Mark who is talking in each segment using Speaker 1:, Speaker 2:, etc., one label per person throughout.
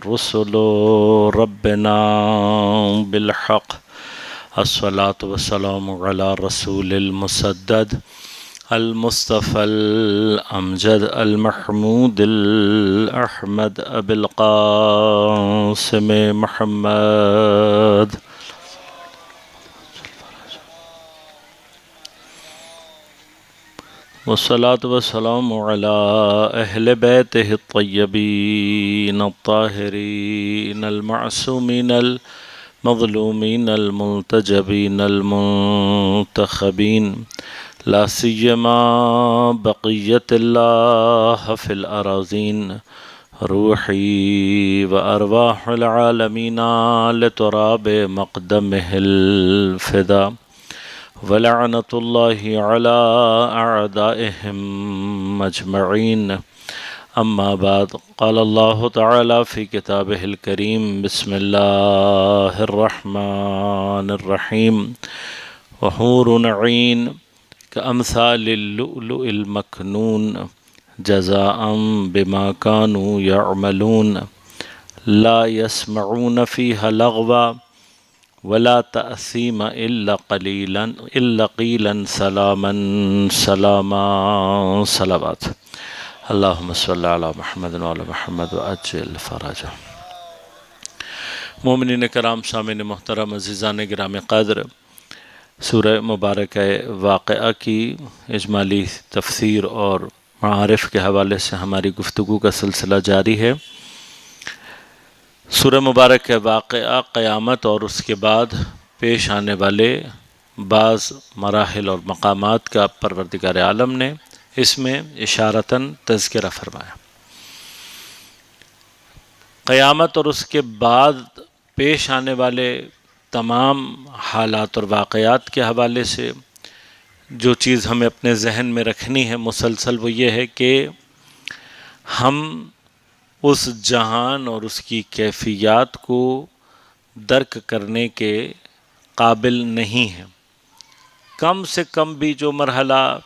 Speaker 1: رسل ربنا بالحق الصلاة والسلام على رسول المسدد المصطفى الأمجد المحمود الأحمد أبي القاسم محمد والصلاة والسلام على أهل بيته الطيبين الطاهرين المعصومين المظلومين الملتجبين المنتخبين لا سيما بقية الله في الأراضين روحي وأرواح العالمين لتراب مقدمه الفدا ولعنة الله على أعدائهم أجمعين أما بعد قال الله تعالى في كتابه الكريم بسم الله الرحمن الرحيم وحور عين كأمثال اللؤلؤ المكنون جزاء بما كانوا يعملون لا يسمعون فيها لغوا ولا تأثيم إلا قيلا سلاما سلاما صلوات اللهم صل على محمد وعلى محمد وعجل فرجه. مومنین کرام، سامعین محترم، عزیزان گرامی قدر، سورہ مبارکہ واقعہ کی اجمالی تفسیر اور معارف کے حوالے سے ہماری گفتگو کا سلسلہ جاری ہے۔ سورہ مبارکہ واقعہ قیامت اور اس کے بعد پیش آنے والے بعض مراحل اور مقامات کا پروردگار عالم نے اس میں اشارتاً تذکرہ فرمایا۔ قیامت اور اس کے بعد پیش آنے والے تمام حالات اور واقعات کے حوالے سے جو چیز ہمیں اپنے ذہن میں رکھنی ہے مسلسل، وہ یہ ہے کہ ہم اس جہان اور اس کی کیفیات کو درک کرنے کے قابل نہیں ہیں۔ کم سے کم بھی جو مرحلہ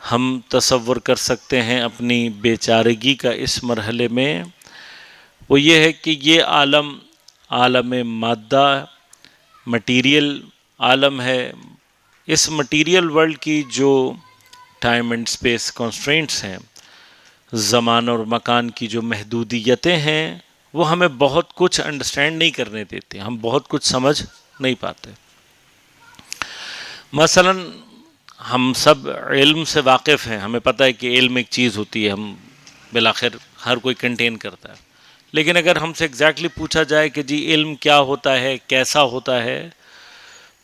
Speaker 1: ہم تصور کر سکتے ہیں اپنی بیچارگی کا اس مرحلے میں، وہ یہ ہے کہ یہ عالم مادہ، مٹیریل عالم ہے۔ اس مٹیریل ورلڈ کی جو ٹائم اینڈ سپیس کانسٹرینٹس ہیں، زمان اور مکان کی جو محدودیتیں ہیں، وہ ہمیں بہت کچھ انڈرسٹینڈ نہیں کرنے دیتے، ہم بہت کچھ سمجھ نہیں پاتے۔ مثلا ہم سب علم سے واقف ہیں، ہمیں پتہ ہے کہ علم ایک چیز ہوتی ہے، ہم بالآخر ہر کوئی کنٹین کرتا ہے، لیکن اگر ہم سے ایگزیکٹلی پوچھا جائے کہ جی علم کیا ہوتا ہے، کیسا ہوتا ہے،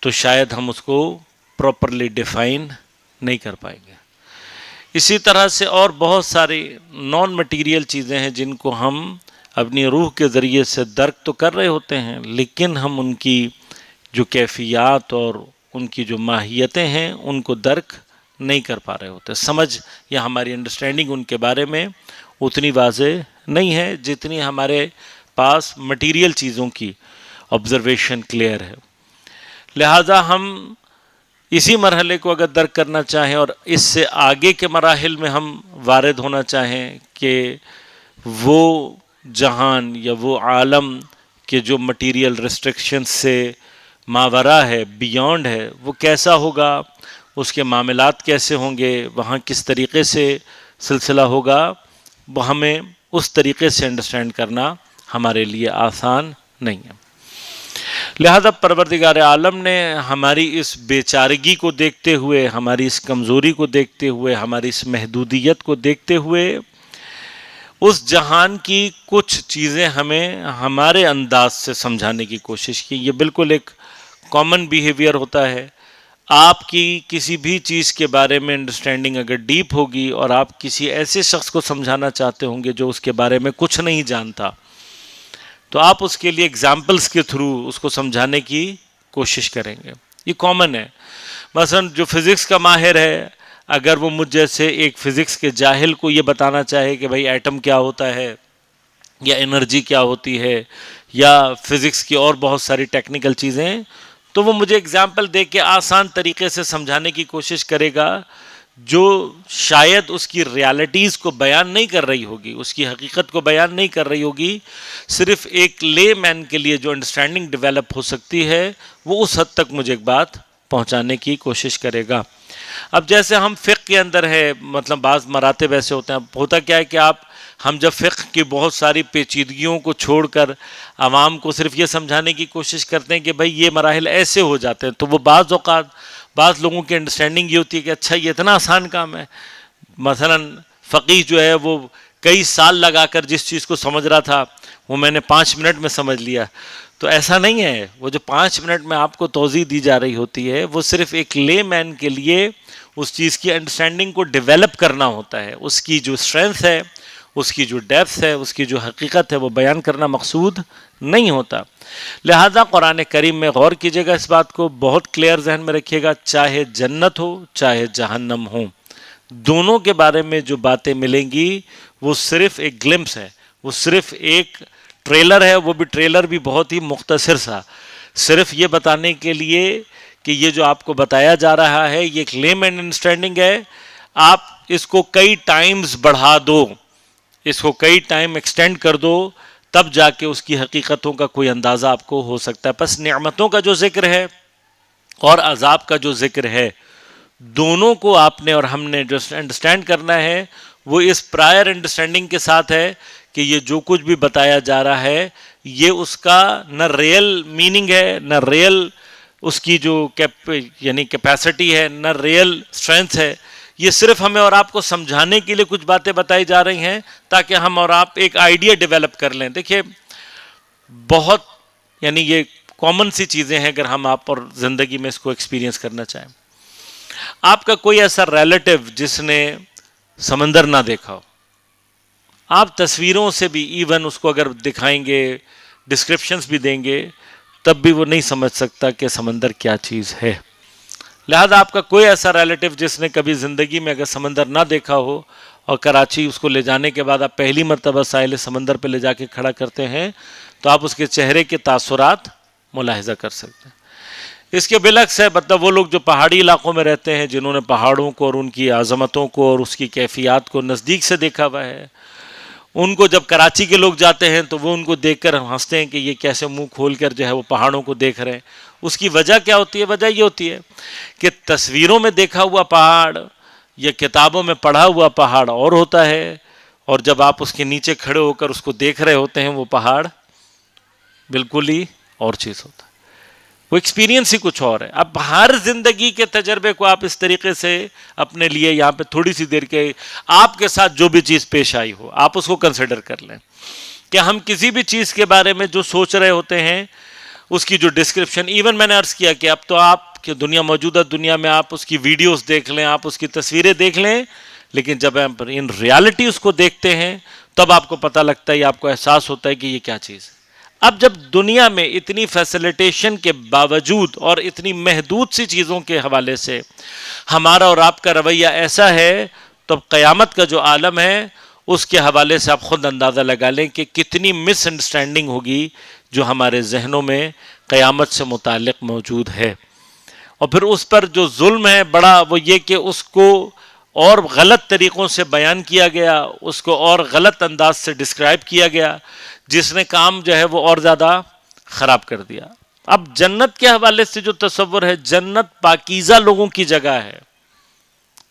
Speaker 1: تو شاید ہم اس کو پراپرلی ڈیفائن نہیں کر پائیں گے۔ اسی طرح سے اور بہت ساری نان مٹیریل چیزیں ہیں جن کو ہم اپنی روح کے ذریعے سے درک تو کر رہے ہوتے ہیں، لیکن ہم ان کی جو کیفیات اور ان کی جو ماہیتیں ہیں ان کو درک نہیں کر پا رہے ہوتے، سمجھ یا ہماری انڈرسٹینڈنگ ان کے بارے میں اتنی واضح نہیں ہے جتنی ہمارے پاس مٹیریل چیزوں کی آبزرویشن کلیئر ہے۔ لہٰذا ہم اسی مرحلے کو اگر درک کرنا چاہیں اور اس سے آگے کے مراحل میں ہم وارد ہونا چاہیں کہ وہ جہان یا وہ عالم کے جو مٹیریل ریسٹرکشن سے ماورا ہے، بیونڈ ہے، وہ کیسا ہوگا، اس کے معاملات کیسے ہوں گے، وہاں کس طریقے سے سلسلہ ہوگا، وہ ہمیں اس طریقے سے انڈرسٹینڈ کرنا ہمارے لیے آسان نہیں ہے۔ لہذا پروردگار عالم نے ہماری اس بیچارگی کو دیکھتے ہوئے، ہماری اس کمزوری کو دیکھتے ہوئے، ہماری اس محدودیت کو دیکھتے ہوئے اس جہان کی کچھ چیزیں ہمیں ہمارے انداز سے سمجھانے کی کوشش کی۔ یہ بالکل ایک کامن بیہیویئر ہوتا ہے۔ آپ کی کسی بھی چیز کے بارے میں انڈرسٹینڈنگ اگر ڈیپ ہوگی اور آپ کسی ایسے شخص کو سمجھانا چاہتے ہوں گے جو اس کے بارے میں کچھ نہیں جانتا، تو آپ اس کے لیے ایگزامپلس کے تھرو اس کو سمجھانے کی کوشش کریں گے۔ یہ کامن ہے۔ مثلا جو فزکس کا ماہر ہے، اگر وہ مجھ جیسے ایک فزکس کے جاہل کو یہ بتانا چاہے کہ بھائی ایٹم کیا ہوتا ہے یا انرجی کیا ہوتی ہے یا فزکس کی اور بہت ساری ٹیکنیکل چیزیں، تو وہ مجھے اگزامپل دے کے آسان طریقے سے سمجھانے کی کوشش کرے گا، جو شاید اس کی ریالٹیز کو بیان نہیں کر رہی ہوگی، اس کی حقیقت کو بیان نہیں کر رہی ہوگی، صرف ایک لے مین کے لیے جو انڈرسٹینڈنگ ڈیولپ ہو سکتی ہے وہ اس حد تک مجھے ایک بات پہنچانے کی کوشش کرے گا۔ اب جیسے ہم فقہ کے اندر ہے، مطلب بعض مراتب ایسے ہوتے ہیں، ہوتا کیا ہے کہ ہم جب فقہ کی بہت ساری پیچیدگیوں کو چھوڑ کر عوام کو صرف یہ سمجھانے کی کوشش کرتے ہیں کہ بھائی یہ مراحل ایسے ہو جاتے ہیں، تو وہ بعض اوقات بعض لوگوں کی انڈرسٹینڈنگ یہ ہوتی ہے کہ اچھا یہ اتنا آسان کام ہے، مثلا فقیہ جو ہے وہ کئی سال لگا کر جس چیز کو سمجھ رہا تھا وہ میں نے 5 منٹ میں سمجھ لیا، تو ایسا نہیں ہے۔ وہ جو 5 منٹ میں آپ کو توضیح دی جا رہی ہوتی ہے وہ صرف ایک لے مین کے لیے اس چیز کی انڈرسٹینڈنگ کو ڈیولپ کرنا ہوتا ہے، اس کی جو اسٹرینتھ ہے، اس کی جو ڈیپتھ ہے، اس کی جو حقیقت ہے وہ بیان کرنا مقصود نہیں ہوتا۔ لہذا قرآن کریم میں غور کیجئے گا، اس بات کو بہت کلیئر ذہن میں رکھیے گا، چاہے جنت ہو چاہے جہنم ہو، دونوں کے بارے میں جو باتیں ملیں گی وہ صرف ایک گلمپس ہے، وہ صرف ایک ٹریلر ہے، وہ بھی ٹریلر بھی بہت ہی مختصر سا، صرف یہ بتانے کے لیے کہ یہ جو آپ کو بتایا جا رہا ہے یہ ایک لیم اینڈ انڈرسٹینڈنگ ہے، آپ اس کو کئی ٹائمز بڑھا دو، اس کو کئی ٹائم ایکسٹینڈ کر دو، تب جا کے اس کی حقیقتوں کا کوئی اندازہ آپ کو ہو سکتا ہے۔ پس نعمتوں کا جو ذکر ہے اور عذاب کا جو ذکر ہے، دونوں کو آپ نے اور ہم نے جو انڈرسٹینڈ کرنا ہے وہ اس پرائر انڈرسٹینڈنگ کے ساتھ ہے کہ یہ جو کچھ بھی بتایا جا رہا ہے یہ اس کا نہ ریئل میننگ ہے، نہ ریئل اس کی جو یعنی کیپیسٹی ہے، نہ ریئل اسٹرینتھ ہے، یہ صرف ہمیں اور آپ کو سمجھانے کے لیے کچھ باتیں بتائی جا رہی ہیں تاکہ ہم اور آپ ایک آئیڈیا ڈیولپ کر لیں۔ دیکھیے بہت یعنی یہ کامن سی چیزیں ہیں، اگر ہم آپ اور زندگی میں اس کو ایکسپیرینس کرنا چاہیں۔ آپ کا کوئی ایسا ریلیٹو جس نے سمندر نہ دیکھا ہو، آپ تصویروں سے بھی ایون اس کو اگر دکھائیں گے، ڈسکرپشنز بھی دیں گے، تب بھی وہ نہیں سمجھ سکتا کہ سمندر کیا چیز ہے۔ لہذا آپ کا کوئی ایسا ریلیٹو جس نے کبھی زندگی میں اگر سمندر نہ دیکھا ہو اور کراچی اس کو لے جانے کے بعد آپ پہلی مرتبہ ساحل سمندر پہ لے جا کے کھڑا کرتے ہیں تو آپ اس کے چہرے کے تاثرات ملاحظہ کر سکتے ہیں۔ اس کے بالعکس ہے، مطلب وہ لوگ جو پہاڑی علاقوں میں رہتے ہیں، جنہوں نے پہاڑوں کو اور ان کی عظمتوں کو اور اس کی کیفیات کو نزدیک سے دیکھا ہوا ہے، ان کو جب کراچی کے لوگ جاتے ہیں تو وہ ان کو دیکھ کر ہنستے ہیں کہ یہ کیسے منہ کھول کر جو ہے وہ پہاڑوں کو دیکھ رہے ہیں۔ اس کی وجہ کیا ہوتی ہے؟ وجہ یہ ہوتی ہے کہ تصویروں میں دیکھا ہوا پہاڑ یا کتابوں میں پڑھا ہوا پہاڑ اور ہوتا ہے، اور جب آپ اس کے نیچے کھڑے ہو کر اس کو دیکھ رہے ہوتے ہیں وہ پہاڑ بالکل ہی اور چیز ہوتا ہے، وہ ایکسپیرینس ہی کچھ اور ہے۔ اب ہر زندگی کے تجربے کو آپ اس طریقے سے اپنے لیے یہاں پہ تھوڑی سی دیر کے آپ کے ساتھ جو بھی چیز پیش آئی ہو آپ اس کو کنسیڈر کر لیں کہ ہم کسی بھی چیز کے بارے میں جو سوچ رہے ہوتے ہیں اس کی جو ڈسکرپشن، ایون میں نے عرض کیا کہ اب تو آپ کی دنیا موجودہ دنیا میں آپ اس کی ویڈیوز دیکھ لیں، آپ اس کی تصویریں دیکھ لیں، لیکن جب آپ ان ریالٹی اس کو دیکھتے ہیں تب آپ کو پتہ لگتا ہے یا آپ کو احساس ہوتا ہے کہ یہ کیا چیز ہے۔ اب جب دنیا میں اتنی فیسیلیٹیشن کے باوجود اور اتنی محدود سی چیزوں کے حوالے سے ہمارا اور آپ کا رویہ ایسا ہے، تو قیامت کا جو عالم ہے اس کے حوالے سے آپ خود اندازہ لگا لیں کہ کتنی مس انڈرسٹینڈنگ ہوگی جو ہمارے ذہنوں میں قیامت سے متعلق موجود ہے۔ اور پھر اس پر جو ظلم ہے بڑا وہ یہ کہ اس کو اور غلط طریقوں سے بیان کیا گیا، اس کو اور غلط انداز سے ڈسکرائب کیا گیا، جس نے کام جو ہے وہ اور زیادہ خراب کر دیا۔ اب جنت کے حوالے سے جو تصور ہے، جنت پاکیزہ لوگوں کی جگہ ہے،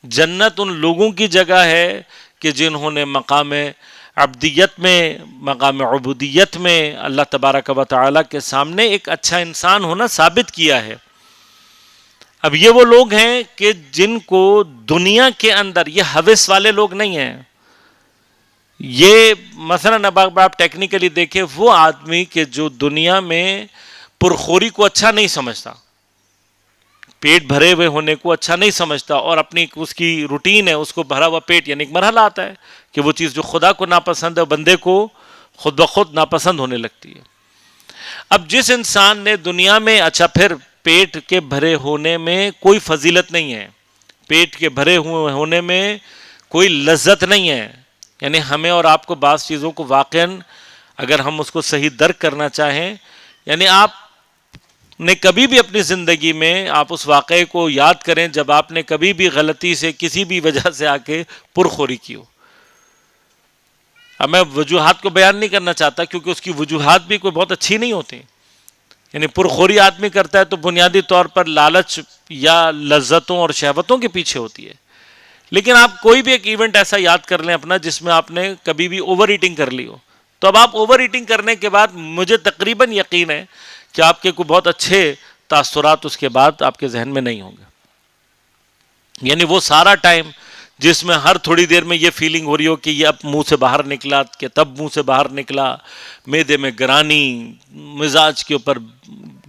Speaker 1: جنت ان لوگوں کی جگہ ہے کہ جنہوں نے مقام عبدیت میں، مقام عبودیت میں اللہ تبارک و تعالیٰ کے سامنے ایک اچھا انسان ہونا ثابت کیا ہے۔ اب یہ وہ لوگ ہیں کہ جن کو دنیا کے اندر، یہ ہوس والے لوگ نہیں ہیں، یہ مثلاً اب آپ ٹیکنیکلی دیکھیں، وہ آدمی کہ جو دنیا میں پرخوری کو اچھا نہیں سمجھتا، پیٹ بھرے ہوئے ہونے کو اچھا نہیں سمجھتا، اور اپنی اس کی روٹین ہے، اس کو بھرا ہوا پیٹ، یعنی ایک مرحلہ آتا ہے کہ وہ چیز جو خدا کو ناپسند ہے بندے کو خود بخود ناپسند ہونے لگتی ہے۔ اب جس انسان نے دنیا میں، اچھا پھر پیٹ کے بھرے ہونے میں کوئی فضیلت نہیں ہے، پیٹ کے بھرے ہونے میں کوئی لذت نہیں ہے، یعنی ہمیں اور آپ کو بعض چیزوں کو واقعاً اگر ہم اس کو صحیح درک کرنا چاہیں، یعنی آپ نے کبھی بھی اپنی زندگی میں آپ اس واقعے کو یاد کریں جب آپ نے کبھی بھی غلطی سے کسی بھی وجہ سے آ کے پرخوری کی ہو. اب میں وجوہات کو بیان نہیں کرنا چاہتا کیونکہ اس کی وجوہات بھی کوئی بہت اچھی نہیں ہوتی. یعنی پرخوری آدمی کرتا ہے تو بنیادی طور پر لالچ یا لذتوں اور شہوتوں کے پیچھے ہوتی ہے. لیکن آپ کوئی بھی ایک ایونٹ ایسا یاد کر لیں اپنا جس میں آپ نے کبھی بھی اوور ایٹنگ کر لی ہو, تو اب آپ اوور ایٹنگ کرنے کے بعد مجھے تقریباً یقین ہے کہ آپ کے کوئی بہت اچھے تاثرات اس کے بعد آپ کے ذہن میں نہیں ہوں گے. یعنی وہ سارا ٹائم جس میں ہر تھوڑی دیر میں یہ فیلنگ ہو رہی ہو کہ یہ اب منہ سے باہر نکلا کہ تب منہ سے باہر نکلا, معدے میں گرانی, مزاج کے اوپر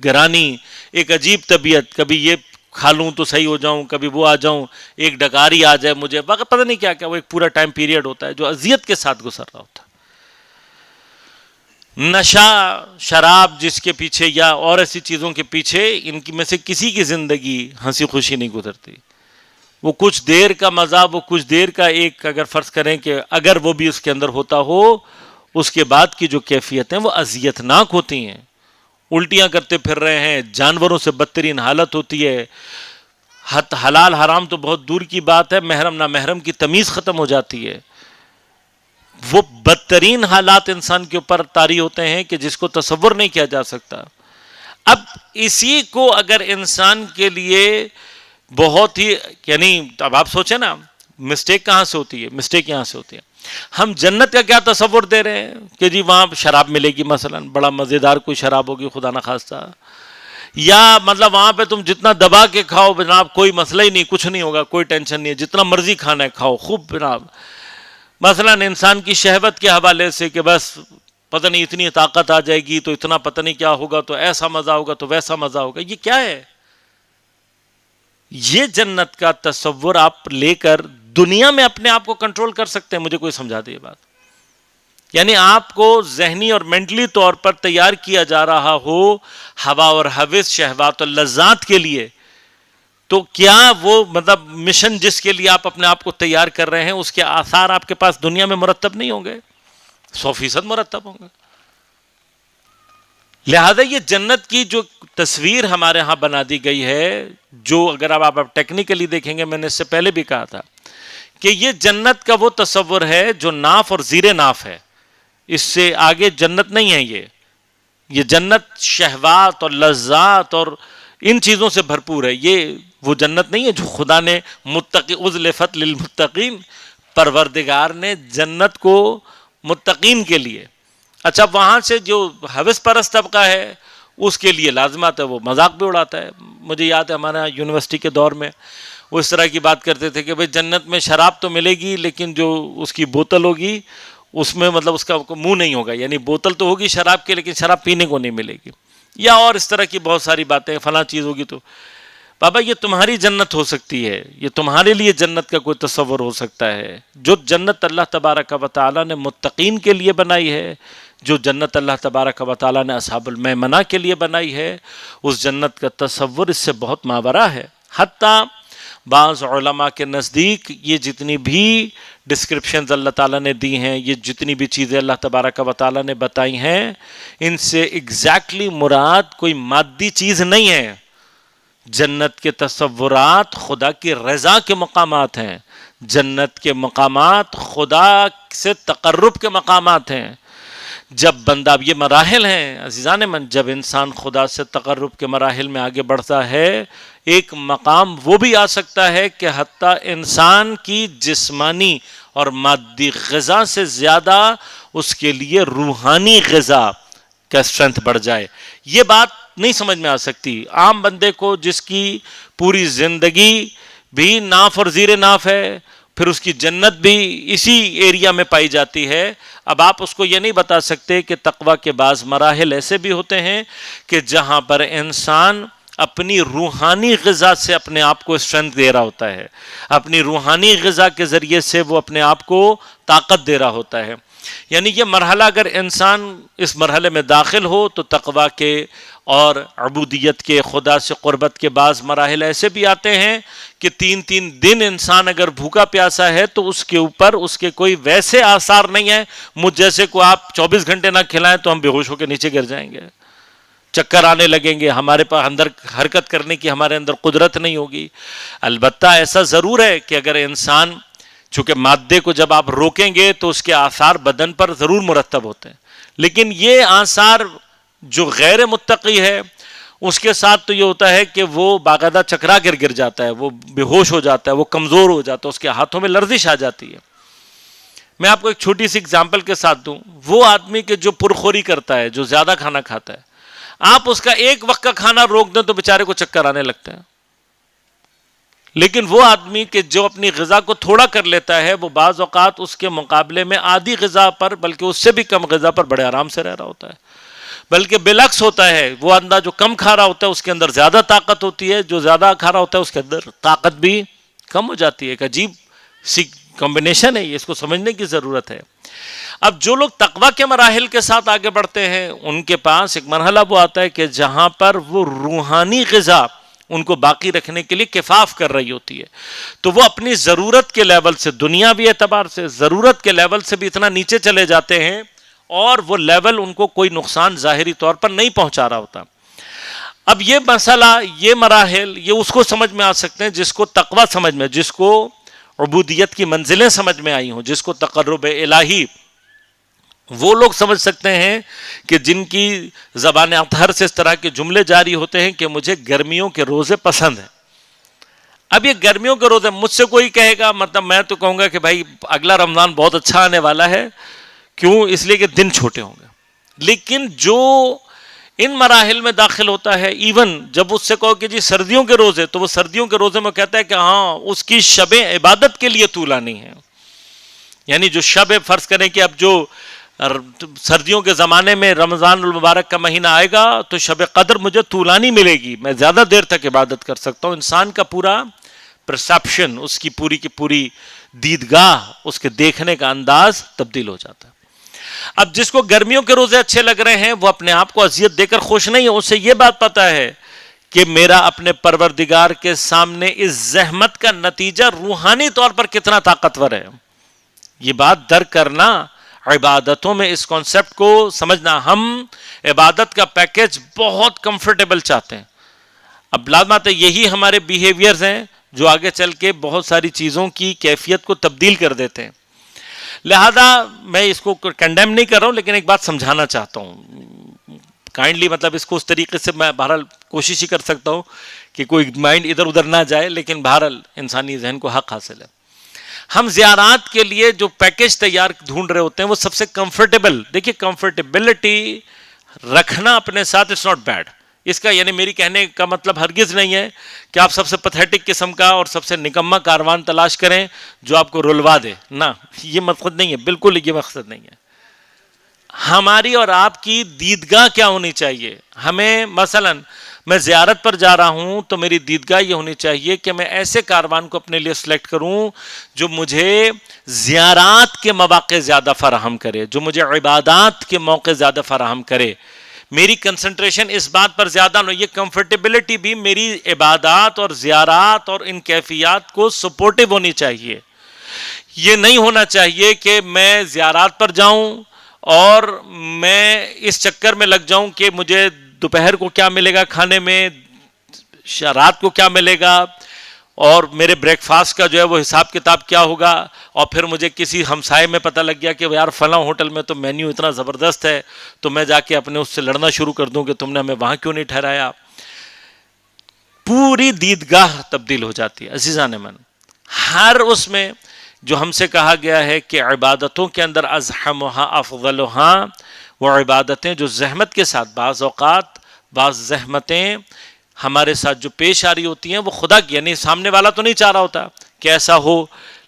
Speaker 1: گرانی, ایک عجیب طبیعت, کبھی یہ کھا لوں تو صحیح ہو جاؤں, کبھی وہ آ جاؤں, ایک ڈکاری آ جائے مجھے, پتہ نہیں کیا کیا, وہ ایک پورا ٹائم پیریڈ ہوتا ہے جو اذیت کے ساتھ گزر رہا ہوتا ہے. نشہ, شراب جس کے پیچھے یا اور ایسی چیزوں کے پیچھے, ان کی میں سے کسی کی زندگی ہنسی خوشی نہیں گزرتی. وہ کچھ دیر کا مزہ, وہ کچھ دیر کا ایک اگر فرض کریں کہ اگر وہ بھی اس کے اندر ہوتا ہو, اس کے بعد کی جو کیفیت ہیں وہ اذیت ناک ہوتی ہیں. الٹیاں کرتے پھر رہے ہیں, جانوروں سے بدترین حالت ہوتی ہے. حلال حرام تو بہت دور کی بات ہے, محرم نہ محرم کی تمیز ختم ہو جاتی ہے. وہ بدترین حالات انسان کے اوپر طاری ہوتے ہیں کہ جس کو تصور نہیں کیا جا سکتا. اب اسی کو اگر انسان کے لیے بہت ہی, یعنی اب آپ سوچیں نا مسٹیک کہاں سے ہوتی ہے, مسٹیک یہاں سے ہوتی ہے. ہم جنت کا کیا تصور دے رہے ہیں کہ جی وہاں شراب ملے گی, مثلا بڑا مزیدار کوئی شراب ہوگی خدا نہ خواستہ, یا مطلب وہاں پہ تم جتنا دبا کے کھاؤ جناب کوئی مسئلہ ہی نہیں, کچھ نہیں ہوگا, کوئی ٹینشن نہیں ہے, جتنا مرضی کھانا ہے کھاؤ خوب جناب. مثلا انسان کی شہوت کے حوالے سے کہ بس پتہ نہیں اتنی طاقت آ جائے گی تو اتنا پتہ نہیں کیا ہوگا, تو ایسا مزہ ہوگا تو ویسا مزہ ہوگا. یہ کیا ہے؟ یہ جنت کا تصور آپ لے کر دنیا میں اپنے آپ کو کنٹرول کر سکتے ہیں؟ مجھے کوئی سمجھا دے یہ بات. یعنی آپ کو ذہنی اور مینٹلی طور پر تیار کیا جا رہا ہو ہوا اور ہوس, شہوات اور لذات کے لیے, تو کیا وہ مطلب مشن جس کے لیے آپ اپنے آپ کو تیار کر رہے ہیں اس کے آثار آپ کے پاس دنیا میں مرتب نہیں ہوں گے؟ 100% مرتب ہوں گے. لہذا یہ جنت کی جو تصویر ہمارے ہاں بنا دی گئی ہے, جو اگر آپ ٹیکنیکلی دیکھیں گے, میں نے اس سے پہلے بھی کہا تھا کہ یہ جنت کا وہ تصور ہے جو ناف اور زیر ناف ہے, اس سے آگے جنت نہیں ہے. یہ جنت شہوات اور لذات اور ان چیزوں سے بھرپور ہے. یہ وہ جنت نہیں ہے جو خدا نے ازلفت للمتقین, پروردگار نے جنت کو متقین کے لیے. اچھا, وہاں سے جو ہوس پرست طبقہ ہے اس کے لیے لازمات ہے, وہ مذاق بھی اڑاتا ہے. مجھے یاد ہے ہمارا یونیورسٹی کے دور میں وہ اس طرح کی بات کرتے تھے کہ بھئی جنت میں شراب تو ملے گی لیکن جو اس کی بوتل ہوگی اس میں مطلب اس کا منہ نہیں ہوگا. یعنی بوتل تو ہوگی شراب کی لیکن شراب پینے کو نہیں ملے گی, یا اور اس طرح کی بہت ساری باتیں, فلاں چیز ہوگی. تو بابا یہ تمہاری جنت ہو سکتی ہے, یہ تمہارے لیے جنت کا کوئی تصور ہو سکتا ہے. جو جنت اللہ تبارک و تعالیٰ نے متقین کے لیے بنائی ہے, جو جنت اللہ تبارک و تعالیٰ نے اصحاب المیمنہ کے لیے بنائی ہے, اس جنت کا تصور اس سے بہت ماورا ہے. حتیٰ بعض علماء کے نزدیک یہ جتنی بھی ڈسکرپشنز اللہ تعالیٰ نے دی ہیں, یہ جتنی بھی چیزیں اللہ تبارک و تعالیٰ نے بتائی ہیں, ان سے ایگزیکٹلی مراد کوئی مادی چیز نہیں ہے. جنت کے تصورات خدا کی رضا کے مقامات ہیں, جنت کے مقامات خدا سے تقرب کے مقامات ہیں. جب بندہ, اب یہ مراحل ہیں عزیزان من, جب انسان خدا سے تقرب کے مراحل میں آگے بڑھتا ہے, ایک مقام وہ بھی آ سکتا ہے کہ حتیٰ انسان کی جسمانی اور مادی غذا سے زیادہ اس کے لیے روحانی غذا کا اسٹرینتھ بڑھ جائے. یہ بات نہیں سمجھ میں آ سکتی عام بندے کو جس کی پوری زندگی بھی ناف اور زیر ناف ہے, پھر اس کی جنت بھی اسی ایریا میں پائی جاتی ہے. اب آپ اس کو یہ نہیں بتا سکتے کہ تقویٰ کے بعض مراحل ایسے بھی ہوتے ہیں کہ جہاں پر انسان اپنی روحانی غذا سے اپنے آپ کو اسٹرینتھ دے رہا ہوتا ہے, اپنی روحانی غذا کے ذریعے سے وہ اپنے آپ کو طاقت دے رہا ہوتا ہے. یعنی یہ مرحلہ اگر انسان اس مرحلے میں داخل ہو تو تقویٰ کے اور عبودیت کے, خدا سے قربت کے بعض مراحل ایسے بھی آتے ہیں کہ 3 دن انسان اگر بھوکا پیاسا ہے تو اس کے اوپر اس کے کوئی ویسے آثار نہیں ہے مجھ جیسے کو آپ 24 گھنٹے نہ کھلائیں تو ہم بے ہوش ہو کے نیچے گر جائیں گے. چکر آنے لگیں گے، ہمارے پاس اندر حرکت کرنے کی ہمارے اندر قدرت نہیں ہوگی۔ البتہ ایسا ضرور ہے کہ اگر انسان، چونکہ مادے کو جب آپ روکیں گے تو اس کے آثار بدن پر ضرور مرتب ہوتے ہیں، لیکن یہ آثار جو غیر متقی ہے اس کے ساتھ تو یہ ہوتا ہے کہ وہ باقاعدہ چکرا گر جاتا ہے، وہ بے ہوش ہو جاتا ہے، وہ کمزور ہو جاتا ہے، اس کے ہاتھوں میں لرزش آ جاتی ہے۔ میں آپ کو ایک چھوٹی سی اگزامپل کے ساتھ دوں، وہ آدمی کہ جو پرخوری کرتا ہے، جو زیادہ کھانا کھاتا ہے، آپ اس کا ایک وقت کا کھانا روک دیں تو بیچارے کو چکر آنے لگتا ہے۔ لیکن وہ آدمی کہ جو اپنی غذا کو تھوڑا کر لیتا ہے، وہ بعض اوقات اس کے مقابلے میں آدھی غذا پر، بلکہ اس سے بھی کم غذا پر بڑے آرام سے رہ رہا ہوتا ہے۔ بلکہ بالعکس ہوتا ہے، وہ اندھا جو کم کھا رہا ہوتا ہے اس کے اندر زیادہ طاقت ہوتی ہے، جو زیادہ کھا رہا ہوتا ہے اس کے اندر طاقت بھی کم ہو جاتی ہے۔ ایک عجیب سی کمبینیشن ہے یہ، اس کو سمجھنے کی ضرورت ہے۔ اب جو لوگ تقوی کے مراحل کے ساتھ آگے بڑھتے ہیں، ان کے پاس ایک مرحلہ وہ آتا ہے کہ جہاں پر وہ روحانی غذا ان کو باقی رکھنے کے لیے کفاف کر رہی ہوتی ہے، تو وہ اپنی ضرورت کے لیول سے، دنیاوی اعتبار سے ضرورت کے لیول سے بھی اتنا نیچے چلے جاتے ہیں، اور وہ لیول ان کو کوئی نقصان ظاہری طور پر نہیں پہنچا رہا ہوتا۔ اب یہ مسئلہ، یہ مراحل، یہ اس کو سمجھ میں آ سکتے ہیں جس کو تقوی سمجھ میں، جس کو عبودیت کی منزلیں سمجھ میں آئی ہوں، جس کو تقرب الہی، وہ لوگ سمجھ سکتے ہیں کہ جن کی زبان اطہر سے اس طرح کے جملے جاری ہوتے ہیں کہ مجھے گرمیوں کے روزے پسند ہیں۔ اب یہ گرمیوں کے روزے مجھ سے کوئی کہے گا، مطلب میں تو کہوں گا کہ بھائی اگلا رمضان بہت اچھا آنے والا ہے، کیوں؟ اس لیے کہ دن چھوٹے ہوں گے۔ لیکن جو ان مراحل میں داخل ہوتا ہے، ایون جب اس سے کہو کہ جی سردیوں کے روزے، تو وہ سردیوں کے روزے میں کہتا ہے کہ ہاں اس کی شب عبادت کے لیے طولانی ہے، یعنی جو شب، فرض کریں کہ اب جو سردیوں کے زمانے میں رمضان المبارک کا مہینہ آئے گا تو شب قدر مجھے طولانی ملے گی، میں زیادہ دیر تک عبادت کر سکتا ہوں۔ انسان کا پورا پرسیپشن، اس کی پوری کی پوری دیدگاہ، اس کے دیکھنے کا انداز تبدیل ہو جاتا ہے۔ اب جس کو گرمیوں کے روزے اچھے لگ رہے ہیں، وہ اپنے آپ کو اذیت دے کر خوش نہیں ہے، اسے یہ بات پتا ہے کہ میرا اپنے پروردگار کے سامنے اس زحمت کا نتیجہ روحانی طور پر کتنا طاقتور ہے۔ یہ بات درک کرنا، عبادتوں میں اس کانسیپٹ کو سمجھنا، ہم عبادت کا پیکج بہت کمفرٹیبل چاہتے ہیں۔ اب لازمات ہے یہی ہمارے بیہیویئرز ہیں جو آگے چل کے بہت ساری چیزوں کی کیفیت کو تبدیل کر دیتے ہیں۔ لہذا میں اس کو کنڈیم نہیں کر رہا ہوں، لیکن ایک بات سمجھانا چاہتا ہوں کائنڈلی، مطلب اس کو اس طریقے سے میں بہرحال کوشش ہی کر سکتا ہوں کہ کوئی مائنڈ ادھر ادھر نہ جائے، لیکن بہرحال انسانی ذہن کو حق حاصل ہے۔ ہم زیارات کے لیے جو پیکج تیار ڈھونڈ رہے ہوتے ہیں وہ سب سے کمفرٹیبل، دیکھیے کمفرٹیبلٹی رکھنا اپنے ساتھ اٹس ناٹ بیڈ، اس کا یعنی میری کہنے کا مطلب ہرگز نہیں ہے کہ آپ سب سے پتھیٹک قسم کا اور سب سے نکما کاروان تلاش کریں جو آپ کو رلوا دے، نہ، یہ مقصد نہیں ہے، بالکل یہ مقصد نہیں ہے۔ ہماری اور آپ کی دیدگاہ کیا ہونی چاہیے؟ ہمیں مثلاً میں زیارت پر جا رہا ہوں تو میری دیدگاہ یہ ہونی چاہیے کہ میں ایسے کاروان کو اپنے لیے سلیکٹ کروں جو مجھے زیارات کے مواقع زیادہ فراہم کرے، جو مجھے عبادات کے موقع زیادہ فراہم کرے۔ میری کنسنٹریشن اس بات پر زیادہ نہ، یہ کمفرٹیبلٹی بھی میری عبادات اور زیارات اور ان کیفیات کو سپورٹیو ہونی چاہیے۔ یہ نہیں ہونا چاہیے کہ میں زیارات پر جاؤں اور میں اس چکر میں لگ جاؤں کہ مجھے دوپہر کو کیا ملے گا کھانے میں، رات کو کیا ملے گا، اور میرے بریک فاسٹ کا جو ہے وہ حساب کتاب کیا ہوگا، اور پھر مجھے کسی ہمسائے میں پتہ لگ گیا کہ یار فلاں ہوٹل میں تو مینیو اتنا زبردست ہے، تو میں جا کے اپنے اس سے لڑنا شروع کر دوں کہ تم نے ہمیں وہاں کیوں نہیں ٹھہرایا۔ پوری دیدگاہ تبدیل ہو جاتی ہے۔ عزیزان من، ہر اس میں جو ہم سے کہا گیا ہے کہ عبادتوں کے اندر ازحمھا افضلھا، وہ عبادتیں جو زحمت کے ساتھ، بعض اوقات بعض زحمتیں ہمارے ساتھ جو پیش آ رہی ہوتی ہیں وہ خدا کی، یعنی سامنے والا تو نہیں چاہ رہا ہوتا کہ ایسا ہو،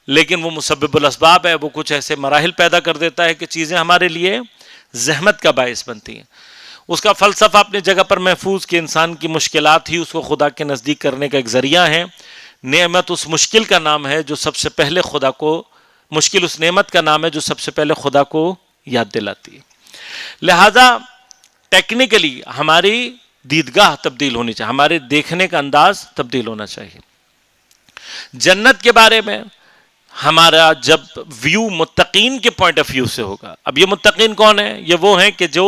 Speaker 1: لیکن وہ مسبب الاسباب ہے، وہ کچھ ایسے مراحل پیدا کر دیتا ہے کہ چیزیں ہمارے لیے زحمت کا باعث بنتی ہیں۔ اس کا فلسفہ اپنی جگہ پر محفوظ کہ انسان کی مشکلات ہی اس کو خدا کے نزدیک کرنے کا ایک ذریعہ ہے۔ نعمت اس مشکل کا نام ہے جو سب سے پہلے خدا کو، مشکل اس نعمت کا نام ہے جو سب سے پہلے خدا کو یاد دلاتی ہے۔ لہذا ٹیکنیکلی ہماری دیدگاہ تبدیل ہونی چاہیے، ہمارے دیکھنے کا انداز تبدیل ہونا چاہیے۔ جنت کے بارے میں ہمارا جب ویو متقین کے پوائنٹ آف ویو سے ہوگا، اب یہ متقین کون ہیں؟ یہ وہ ہیں کہ جو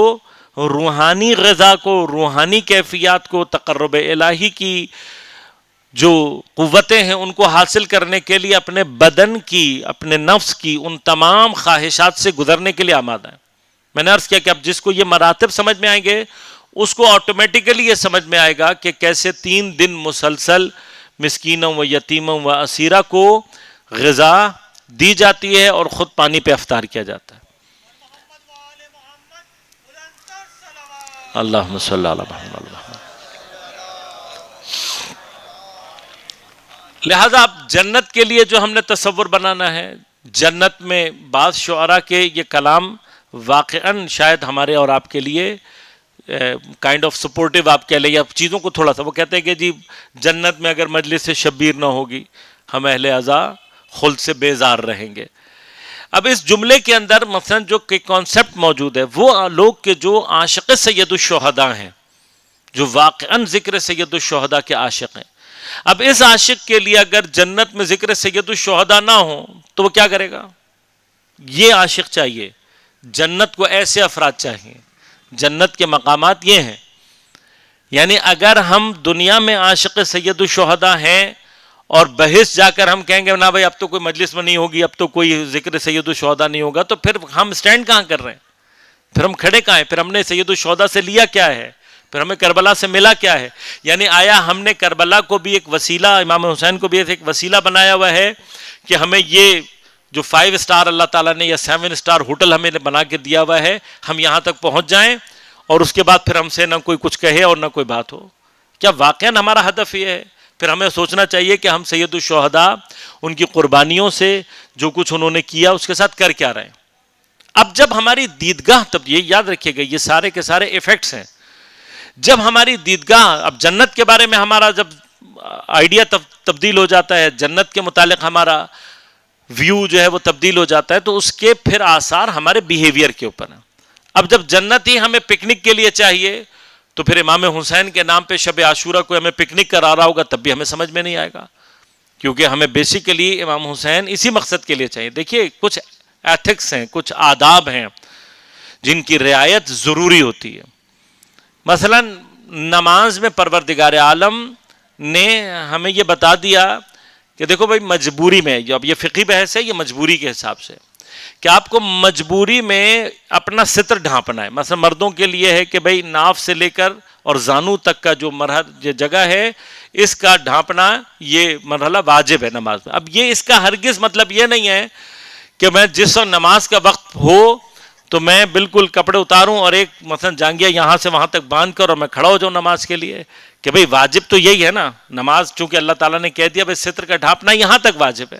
Speaker 1: روحانی غذا کو، روحانی کیفیات کو، تقرب الہی کی جو قوتیں ہیں ان کو حاصل کرنے کے لیے اپنے بدن کی، اپنے نفس کی ان تمام خواہشات سے گزرنے کے لیے آمادہ ہیں۔ میں نے عرض کیا کہ اب جس کو یہ مراتب سمجھ میں آئیں گے اس کو آٹومیٹیکلی یہ سمجھ میں آئے گا کہ کیسے 3 دن مسلسل مسکینوں و یتیموں و اسیرہ کو غذا دی جاتی ہے اور خود پانی پہ افطار کیا جاتا ہے۔ اللہم صلی علی محمد۔ لہذا اب جنت کے لیے جو ہم نے تصور بنانا ہے، جنت میں بعض شعراء کے یہ کلام واقعاً شاید ہمارے اور آپ کے لیے کائنڈ آف سپورٹیو آپ کہہ لیں، یا چیزوں کو تھوڑا سا، وہ کہتے ہیں کہ جی جنت میں اگر مجلس شبیر نہ ہوگی ہم اہل عزا خلد سے بیزار رہیں گے۔ اب اس جملے کے اندر مثلا جو کانسیپٹ موجود ہے وہ لوگ کے جو عاشق سید الشہداء ہیں، جو واقعاً ذکر سید الشہداء کے عاشق ہیں، اب اس عاشق کے لیے اگر جنت میں ذکر سید الشہداء نہ ہو تو وہ کیا کرے گا؟ یہ عاشق چاہیے، جنت کو ایسے افراد چاہیے، جنت کے مقامات یہ ہیں۔ یعنی اگر ہم دنیا میں عاشق سید الشہداء ہیں اور بحث جا کر ہم کہیں گے نا بھائی اب تو کوئی مجلس میں نہیں ہوگی، اب تو کوئی ذکر سید الشہداء نہیں ہوگا، تو پھر ہم سٹینڈ کہاں کر رہے ہیں؟ پھر ہم کھڑے کہاں ہیں؟ پھر ہم نے سید الشہداء سے لیا کیا ہے؟ پھر ہمیں کربلا سے ملا کیا ہے؟ یعنی آیا ہم نے کربلا کو بھی ایک وسیلہ، امام حسین کو بھی ایک وسیلہ بنایا ہوا ہے کہ ہمیں یہ جو 5 اسٹار اللہ تعالیٰ نے یا 7 اسٹار ہوٹل ہمیں بنا کے دیا ہوا ہے ہم یہاں تک پہنچ جائیں اور اس کے بعد پھر ہم سے نہ کوئی کچھ کہے اور نہ کوئی بات ہو؟ کیا واقعاً ہمارا ہدف یہ ہے؟ پھر ہمیں سوچنا چاہیے کہ ہم سید الشہداء ان کی قربانیوں سے جو کچھ انہوں نے کیا اس کے ساتھ کر کیا رہے ہیں۔ اب جب ہماری دیدگاہ، تب یہ یاد رکھیے گا یہ سارے کے سارے ایفیکٹس ہیں، جب ہماری دیدگاہ، اب جنت کے بارے میں ہمارا جب آئیڈیا تبدیل ہو جاتا ہے، جنت کے متعلق ہمارا ویو جو ہے وہ تبدیل ہو جاتا ہے، تو اس کے پھر آثار ہمارے بیہیویئر کے اوپر ہیں۔ اب جب جنت ہی ہمیں پکنک کے لیے چاہیے تو پھر امام حسین کے نام پہ شب عاشورہ کو ہمیں پکنک کرا رہا ہوگا تب بھی ہمیں سمجھ میں نہیں آئے گا، کیونکہ ہمیں بیسیکلی امام حسین اسی مقصد کے لیے چاہیے۔ دیکھیے کچھ ایتھکس ہیں، کچھ آداب ہیں جن کی رعایت ضروری ہوتی ہے۔ مثلا نماز میں پروردگار عالم نے ہمیں یہ بتا دیا کہ دیکھو بھائی مجبوری میں، جو اب یہ فقہی بحث ہے یہ مجبوری کے حساب سے، کہ آپ کو مجبوری میں اپنا ستر ڈھانپنا ہے۔ مثلا مردوں کے لیے ہے کہ بھائی ناف سے لے کر اور زانو تک کا جو مرحلہ جگہ ہے اس کا ڈھانپنا یہ مرحلہ واجب ہے نماز میں۔ اب یہ اس کا ہرگز مطلب یہ نہیں ہے کہ میں جس وقت نماز کا وقت ہو تو میں بالکل کپڑے اتاروں اور ایک مثلا جانگیا یہاں سے وہاں تک باندھ کر اور میں کھڑا ہو جاؤں نماز کے لیے، کہ بھئی واجب تو یہی ہے نا، نماز چونکہ اللہ تعالیٰ نے کہہ دیا بھئی ستر کا ڈھانپنا یہاں تک واجب ہے،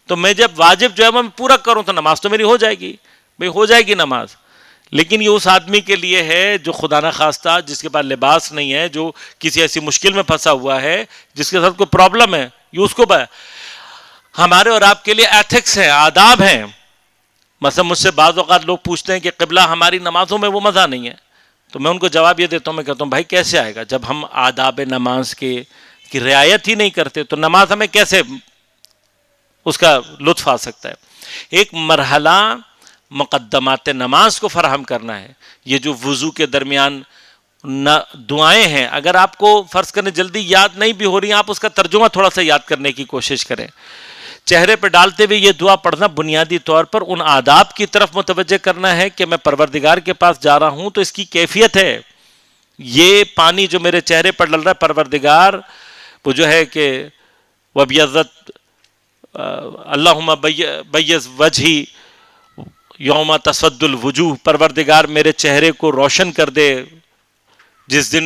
Speaker 1: تو میں جب واجب جو ہے میں پورا کروں تو نماز تو میری ہو جائے گی، بھئی ہو جائے گی نماز۔ لیکن یہ اس آدمی کے لیے ہے جو خدا نہ خواستہ جس کے پاس لباس نہیں ہے، جو کسی ایسی مشکل میں پھنسا ہوا ہے، جس کے ساتھ کوئی پرابلم ہے، یہ اس کو ہمارے اور آپ کے لیے ایتھکس ہیں، آداب ہیں۔ مثلا مجھ سے بعض اوقات لوگ پوچھتے ہیں کہ قبلہ ہماری نمازوں میں وہ مزہ نہیں ہے، تو میں ان کو جواب یہ دیتا ہوں، میں کہتا ہوں بھائی کیسے آئے گا جب ہم آداب نماز کی رعایت ہی نہیں کرتے تو نماز ہمیں کیسے اس کا لطف آ سکتا ہے؟ ایک مرحلہ مقدمات نماز کو فراہم کرنا ہے۔ یہ جو وضو کے درمیان دعائیں ہیں، اگر آپ کو فرض کرنے جلدی یاد نہیں بھی ہو رہی ہیں، آپ اس کا ترجمہ تھوڑا سا یاد کرنے کی کوشش کریں۔ چہرے پہ ڈالتے ہوئے یہ دعا پڑھنا بنیادی طور پر ان آداب کی طرف متوجہ کرنا ہے کہ میں پروردگار کے پاس جا رہا ہوں تو اس کی کیفیت ہے، یہ پانی جو میرے چہرے پر ڈل رہا ہے، پروردگار وہ جو ہے کہ وَبْيَضَّتْ اللہم بیض وجہی یوم تسود الوجوہ، پروردگار میرے چہرے کو روشن کر دے جس دن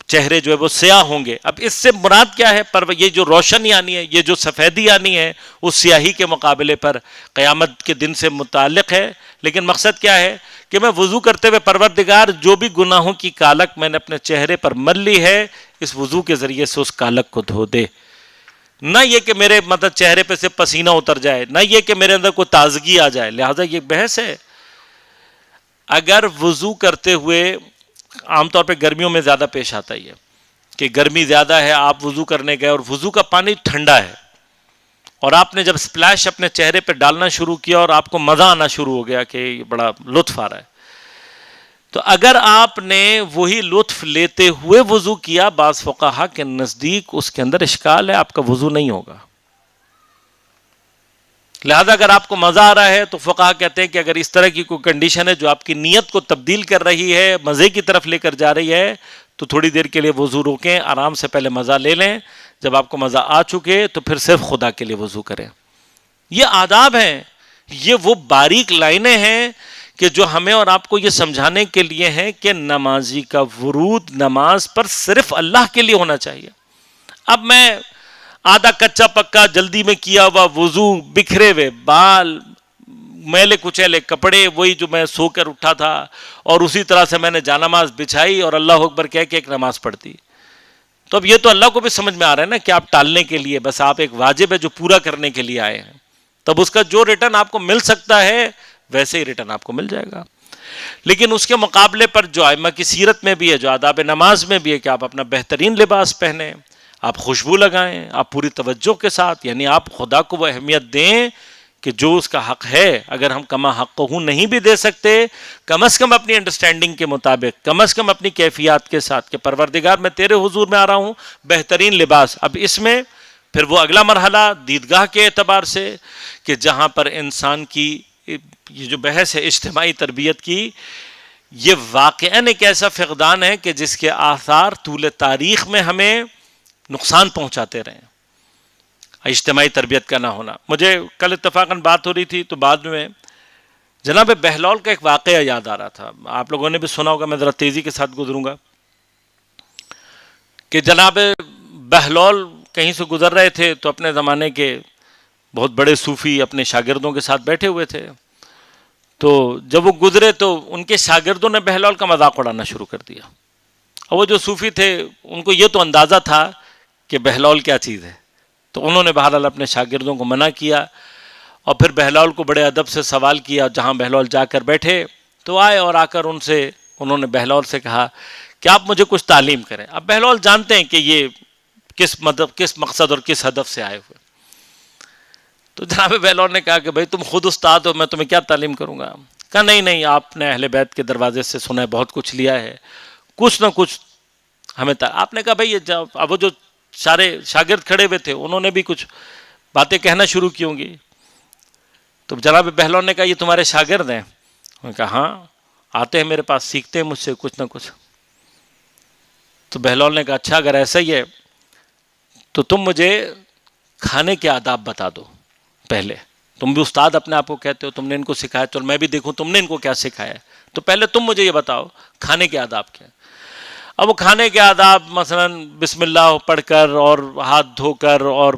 Speaker 1: چہرے جو ہے وہ سیاہ ہوں گے۔ اب اس سے مراد کیا ہے؟ یہ جو روشنی آنی ہے، یہ جو سفیدی آنی ہے، اس سیاہی کے مقابلے پر قیامت کے دن سے متعلق ہے۔ لیکن مقصد کیا ہے کہ میں وضو کرتے ہوئے پروردگار جو بھی گناہوں کی کالک میں نے اپنے چہرے پر مل لی ہے، اس وضو کے ذریعے سے اس کالک کو دھو دے۔ نہ یہ کہ میرے مطلب چہرے پہ سے پسینہ اتر جائے، نہ یہ کہ میرے اندر کوئی تازگی آ جائے۔ لہٰذا یہ بحث ہے۔ اگر وضو کرتے ہوئے، عام طور پہ گرمیوں میں زیادہ پیش آتا ہی ہے کہ گرمی زیادہ ہے، آپ وضو کرنے گئے اور وضو کا پانی ٹھنڈا ہے، اور آپ نے جب سپلیش اپنے چہرے پہ ڈالنا شروع کیا اور آپ کو مزہ آنا شروع ہو گیا کہ بڑا لطف آ رہا ہے، تو اگر آپ نے وہی لطف لیتے ہوئے وضو کیا، بعض فقہا کے نزدیک اس کے اندر اشکال ہے، آپ کا وضو نہیں ہوگا. لہذا اگر آپ کو مزہ آ رہا ہے تو فقہا کہتے ہیں کہ اگر اس طرح کی کوئی کنڈیشن ہے جو آپ کی نیت کو تبدیل کر رہی ہے، مزے کی طرف لے کر جا رہی ہے، تو تھوڑی دیر کے لیے وضو روکیں، آرام سے پہلے مزہ لے لیں. جب آپ کو مزہ آ چکے تو پھر صرف خدا کے لیے وضو کریں. یہ آداب ہیں، یہ وہ باریک لائنیں ہیں کہ جو ہمیں اور آپ کو یہ سمجھانے کے لیے ہیں کہ نمازی کا ورود نماز پر صرف اللہ کے لیے ہونا چاہیے. اب میں آدھا کچا پکا جلدی میں کیا ہوا وضو، بکھرے ہوئے بال، میلے کچیلے کپڑے، وہی جو میں سو کر اٹھا تھا، اور اسی طرح سے میں نے جانماز بچھائی اور اللہ اکبر کہہ کے ایک نماز پڑھتی، تو اب یہ تو اللہ کو بھی سمجھ میں آ رہا ہے نا کہ آپ ٹالنے کے لیے، بس آپ ایک واجب ہے جو پورا کرنے کے لیے آئے ہیں. تب اس کا جو ریٹرن آپ کو مل سکتا ہے ویسے ہی ریٹرن آپ کو مل جائے گا. لیکن اس کے مقابلے پر جو ائمہ کی سیرت میں بھی ہے، جو آداب نماز میں بھی ہے، کہ آپ اپنا بہترین لباس پہنیں، آپ خوشبو لگائیں، آپ پوری توجہ کے ساتھ، یعنی آپ خدا کو وہ اہمیت دیں کہ جو اس کا حق ہے. اگر ہم کما حق کو نہیں بھی دے سکتے، کم از کم اپنی انڈرسٹینڈنگ کے مطابق، کم از کم اپنی کیفیات کے ساتھ کہ پروردگار میں تیرے حضور میں آ رہا ہوں، بہترین لباس. اب اس میں پھر وہ اگلا مرحلہ دیدگاہ کے اعتبار سے کہ جہاں پر انسان کی یہ جو بحث ہے اجتماعی تربیت کی، یہ واقعاً ایک ایسا فقدان ہے کہ جس کے آثار طول تاریخ میں ہمیں نقصان پہنچاتے رہے. اجتماعی تربیت کا نہ ہونا. مجھے کل اتفاقاً بات ہو رہی تھی تو بعد میں جناب بہلول کا ایک واقعہ یاد آ رہا تھا. آپ لوگوں نے بھی سنا ہوگا، میں ذرا تیزی کے ساتھ گزروں گا. کہ جناب بہلول کہیں سے گزر رہے تھے تو اپنے زمانے کے بہت بڑے صوفی اپنے شاگردوں کے ساتھ بیٹھے ہوئے تھے. تو جب وہ گزرے تو ان کے شاگردوں نے بہلول کا مذاق اڑانا شروع کر دیا. اور وہ جو صوفی تھے ان کو یہ تو اندازہ تھا کہ بہلول کیا چیز ہے، تو انہوں نے بہرحال اپنے شاگردوں کو منع کیا، اور پھر بہلول کو بڑے ادب سے سوال کیا. جہاں بہلول جا کر بیٹھے تو آئے اور آ کر انہوں نے بہلول سے کہا کہ آپ مجھے کچھ تعلیم کریں. اب بہلول جانتے ہیں کہ یہ کس مقصد اور کس ہدف سے آئے ہوئے. تو جناب بہلول نے کہا کہ بھائی تم خود استاد ہو، میں تمہیں کیا تعلیم کروں گا. کہا نہیں، آپ نے اہل بیت کے دروازے سے سنا ہے، بہت کچھ لیا ہے، کچھ نہ کچھ ہمیں آپ نے کہا بھائی اب وہ جو سارے شاگرد کھڑے ہوئے تھے انہوں نے بھی کچھ باتیں کہنا شروع کی ہوں گی. تو جناب بہلول نے کہا یہ تمہارے شاگرد ہیں؟ انہوں نے کہا ہاں، آتے ہیں میرے پاس، سیکھتے ہیں مجھ سے کچھ نہ کچھ. تو بہلول نے کہا اچھا اگر ایسا ہی ہے تو تم مجھے کھانے کے آداب بتا دو. پہلے تم بھی استاد اپنے آپ کو کہتے ہو، تم نے ان کو سکھایا، چلو میں بھی دیکھوں تم نے ان کو کیا سکھایا ہے. تو پہلے تم مجھے یہ بتاؤ کھانے کے آداب کیا. اب وہ کھانے کے آداب مثلا بسم اللہ پڑھ کر اور ہاتھ دھو کر اور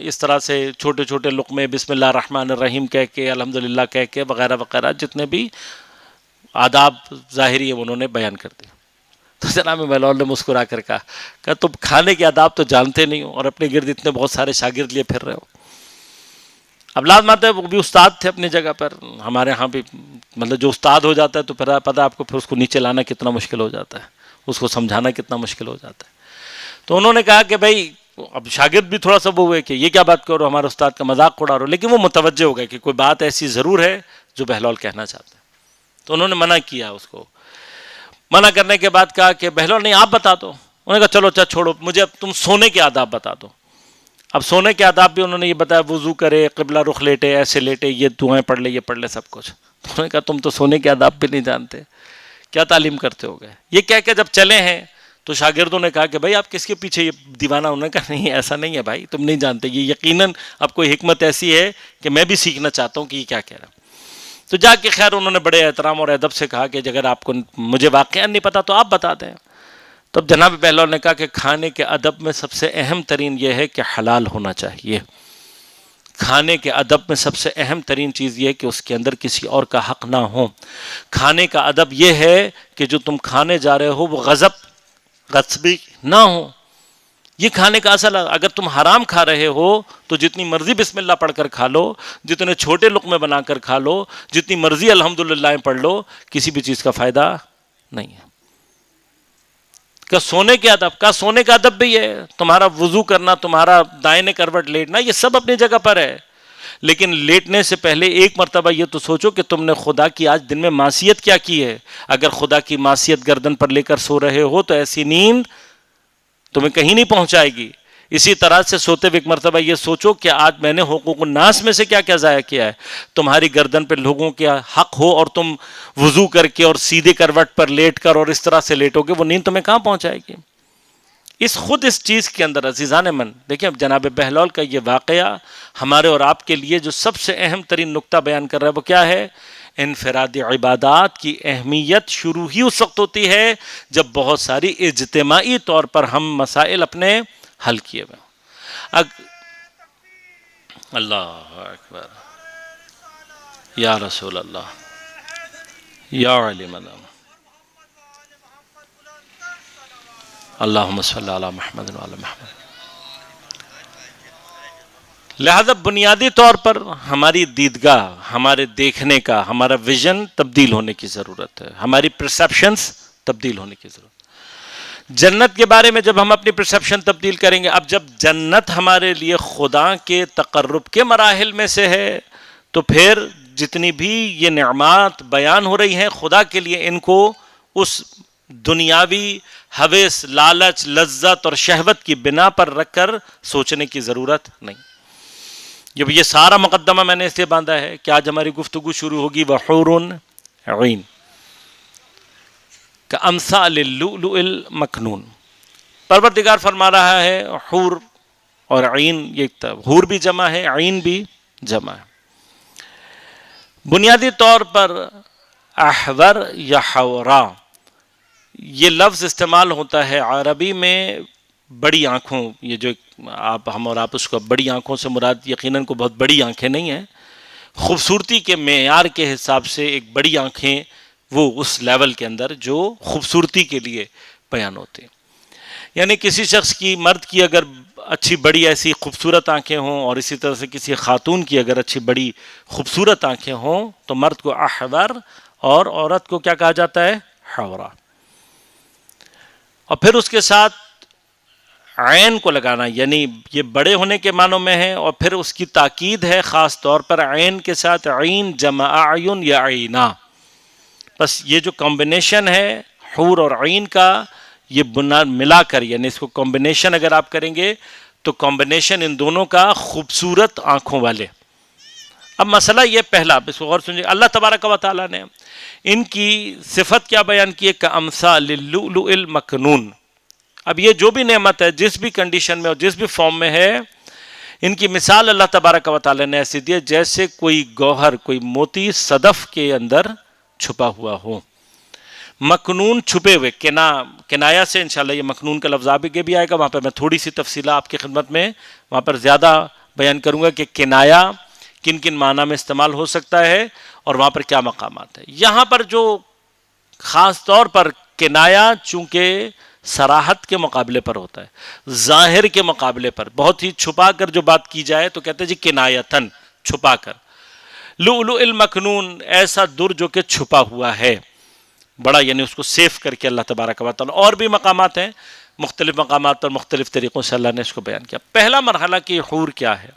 Speaker 1: اس طرح سے چھوٹے چھوٹے لقمے بسم اللہ الرحمن الرحیم کہہ کے الحمدللہ کہہ کے وغیرہ وغیرہ جتنے بھی آداب ظاہری ہیں انہوں نے بیان کر دیے. تو جناب بہلول نے مسکرا کر کہا کہ تم کھانے کے آداب تو جانتے نہیں ہو اور اپنے گرد اتنے بہت سارے شاگرد لیے پھر رہے ہو. اب لازم آتا ہے وہ بھی استاد تھے اپنی جگہ پر. ہمارے ہاں بھی مطلب جو استاد ہو جاتا ہے تو پھر پتہ آپ کو پھر اس کو نیچے لانا کتنا مشکل ہو جاتا ہے، اس کو سمجھانا کتنا مشکل ہو جاتا ہے. تو انہوں نے کہا کہ بھائی اب شاگرد بھی تھوڑا سا وہ ہوئے کہ یہ کیا بات کرو، ہمارے استاد کا مذاق اڑا رہو، لیکن وہ متوجہ ہو گئے کہ کوئی بات ایسی ضرور ہے جو بہلول کہنا چاہتے ہیں. تو انہوں نے منع کیا. اس کو منع کرنے کے بعد کہا کہ بہلول نہیں آپ بتا دو. انہوں نے کہا چلو اچھا چھوڑو، مجھے اب تم سونے کے آداب بتا دو. اب سونے کے آداب بھی انہوں نے یہ بتایا، وضو کرے، قبلہ رخ لیٹے، ایسے لیٹے، یہ دعائیں پڑھ لے، یہ پڑھ لے، سب کچھ. تو انہوں نے کہا تم تو سونے کے آداب بھی نہیں جانتے، کیا تعلیم کرتے ہو گئے. یہ کہہ کے جب چلے ہیں تو شاگردوں نے کہا کہ بھائی آپ کس کے پیچھے یہ دیوانہ. انہوں نے کہا نہیں ایسا نہیں ہے بھائی، تم نہیں جانتے، یہ یقیناً اب کوئی حکمت ایسی ہے کہ میں بھی سیکھنا چاہتا ہوں کہ یہ کیا کہہ رہا. تو جا کے خیر انہوں نے بڑے احترام اور ادب سے کہا کہ اگر آپ کو مجھے واقعہ نہیں پتا تو آپ بتا دیں. تو اب جناب بہلول نے کہا کہ کھانے کے ادب میں سب سے اہم ترین یہ ہے کہ حلال ہونا چاہیے. کھانے کے ادب میں سب سے اہم ترین چیز یہ ہے کہ اس کے اندر کسی اور کا حق نہ ہو. کھانے کا ادب یہ ہے کہ جو تم کھانے جا رہے ہو وہ غصبی نہ ہو. یہ کھانے کا اصل. اگر تم حرام کھا رہے ہو تو جتنی مرضی بسم اللہ پڑھ کر کھا لو، جتنے چھوٹے لقمے بنا کر کھا لو، جتنی مرضی الحمدللہ پڑھ لو، کسی بھی چیز کا فائدہ نہیں ہے. کہ سونے کے ادب کا سونے کا ادب بھی ہے تمہارا وضو کرنا، تمہارا دائیں کروٹ لیٹنا، یہ سب اپنی جگہ پر ہے. لیکن لیٹنے سے پہلے ایک مرتبہ یہ تو سوچو کہ تم نے خدا کی آج دن میں معصیت کیا کی ہے. اگر خدا کی معصیت گردن پر لے کر سو رہے ہو تو ایسی نیند تمہیں کہیں نہیں پہنچائے گی. اسی طرح سے سوتے ہوئے ایک مرتبہ یہ سوچو کہ آج میں نے حقوق الناس میں سے کیا کیا ضائع کیا ہے. تمہاری گردن پہ لوگوں کے حق ہو اور تم وضو کر کے اور سیدھے کروٹ پر لیٹ کر اور اس طرح سے لیٹو گے, وہ نیند تمہیں کہاں پہنچائے گی. اس چیز کے اندر عزیزان من دیکھیں, اب جناب بہلول کا یہ واقعہ ہمارے اور آپ کے لیے جو سب سے اہم ترین نقطہ بیان کر رہا ہے وہ کیا ہے؟ انفرادی عبادات کی اہمیت شروع ہی اس وقت ہوتی ہے جب بہت ساری اجتماعی طور پر ہم مسائل اپنے حل کیے ہوئے. اللہ اکبر, یا رسول اللہ, یا علی مدام, اللہم صلی علی محمد وعلی محمد. لہذا بنیادی طور پر ہماری دیدگاہ, ہمارے دیکھنے کا, ہمارا ویژن تبدیل ہونے کی ضرورت ہے, ہماری پرسیپشنز تبدیل ہونے کی ضرورت ہے. جنت کے بارے میں جب ہم اپنی پرسیپشن تبدیل کریں گے, اب جب جنت ہمارے لیے خدا کے تقرب کے مراحل میں سے ہے تو پھر جتنی بھی یہ نعمات بیان ہو رہی ہیں خدا کے لیے, ان کو اس دنیاوی حوث, لالچ, لذت اور شہوت کی بنا پر رکھ کر سوچنے کی ضرورت نہیں. جب یہ سارا مقدمہ میں نے اس لیے باندھا ہے کہ آج ہماری گفتگو شروع ہوگی وحور عین کامثال اللؤلؤ المکنون. پروردگار فرما رہا ہے حور اور عین, یہ حور بھی جمع ہے, عین بھی جمع ہے. بنیادی طور پر احور یا حورا یہ لفظ استعمال ہوتا ہے عربی میں بڑی آنکھوں, یہ جو ہم اور آپ اس کو بڑی آنکھوں سے مراد یقیناً کو بہت بڑی آنکھیں نہیں ہیں, خوبصورتی کے معیار کے حساب سے ایک بڑی آنکھیں وہ اس لیول کے اندر جو خوبصورتی کے لیے بیان ہوتے ہیں. یعنی کسی شخص کی, مرد کی اگر اچھی بڑی ایسی خوبصورت آنکھیں ہوں اور اسی طرح سے کسی خاتون کی اگر اچھی بڑی خوبصورت آنکھیں ہوں تو مرد کو احور اور عورت کو کیا کہا جاتا ہے؟ حورا. اور پھر اس کے ساتھ عین کو لگانا, یعنی یہ بڑے ہونے کے معنوں میں ہے, اور پھر اس کی تاکید ہے خاص طور پر عین کے ساتھ عین جمع اعین یا عینا. بس یہ جو کمبینیشن ہے حور اور عین کا, یہ بنیاد ملا کر, یعنی اس کو کمبینیشن اگر آپ کریں گے تو کمبینیشن ان دونوں کا خوبصورت آنکھوں والے. اب مسئلہ یہ پہلا, اس کو غور سنیے, اللہ تبارک و تعالیٰ نے ان کی صفت کیا بیان کی ہے؟ کامثال اللؤلؤ المکنون. اب یہ جو بھی نعمت ہے, جس بھی کنڈیشن میں اور جس بھی فارم میں ہے, ان کی مثال اللہ تبارک و تعالیٰ نے ایسی دی ہے جیسے کوئی گوہر, کوئی موتی صدف کے اندر چھپا ہوا ہو. مکنون چھپے ہوئے, کنایا سے انشاءاللہ یہ مکنون کا لفظ آگے بھی آئے گا, وہاں پر میں تھوڑی سی تفصیلات آپ کی خدمت میں وہاں پر زیادہ بیان کروں گا کہ کنایا کن کن معنی میں استعمال ہو سکتا ہے اور وہاں پر کیا مقامات ہیں. یہاں پر جو خاص طور پر کنایا چونکہ صراحت کے مقابلے پر ہوتا ہے, ظاہر کے مقابلے پر, بہت ہی چھپا کر جو بات کی جائے تو کہتے ہیں جی کنایتن, چھپا کر. لؤلؤ المکنون ایسا در جو کہ چھپا ہوا ہے, بڑا, یعنی اس کو سیف کر کے اللہ تبارک و تعالیٰ. اور بھی مقامات ہیں, مختلف مقامات پر مختلف طریقوں سے اللہ نے اس کو بیان کیا. پہلا مرحلہ کہ حور کیا ہے,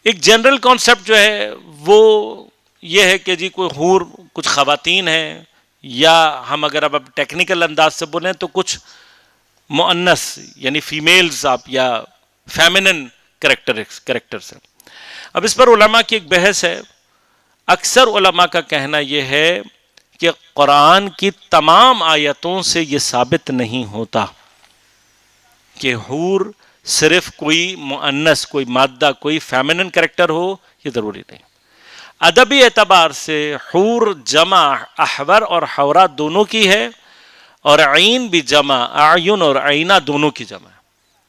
Speaker 1: ایک جنرل کانسیپٹ جو ہے وہ یہ ہے کہ جی کوئی حور کچھ خواتین ہیں, یا ہم اگر اب ٹیکنیکل انداز سے بولیں تو کچھ مؤنث یعنی فیمیلز آپ یا فیمنن کریکٹرز ہیں. اب اس پر علماء کی ایک بحث ہے. اکثر علماء کا کہنا یہ ہے کہ قرآن کی تمام آیتوں سے یہ ثابت نہیں ہوتا کہ حور صرف کوئی مؤنث, کوئی مادہ, کوئی فیمنن کریکٹر ہو, یہ ضروری نہیں. ادبی اعتبار سے حور جمع احور اور حورا دونوں کی ہے, اور عین بھی جمع اعین اور عینہ دونوں کی جمع ہے.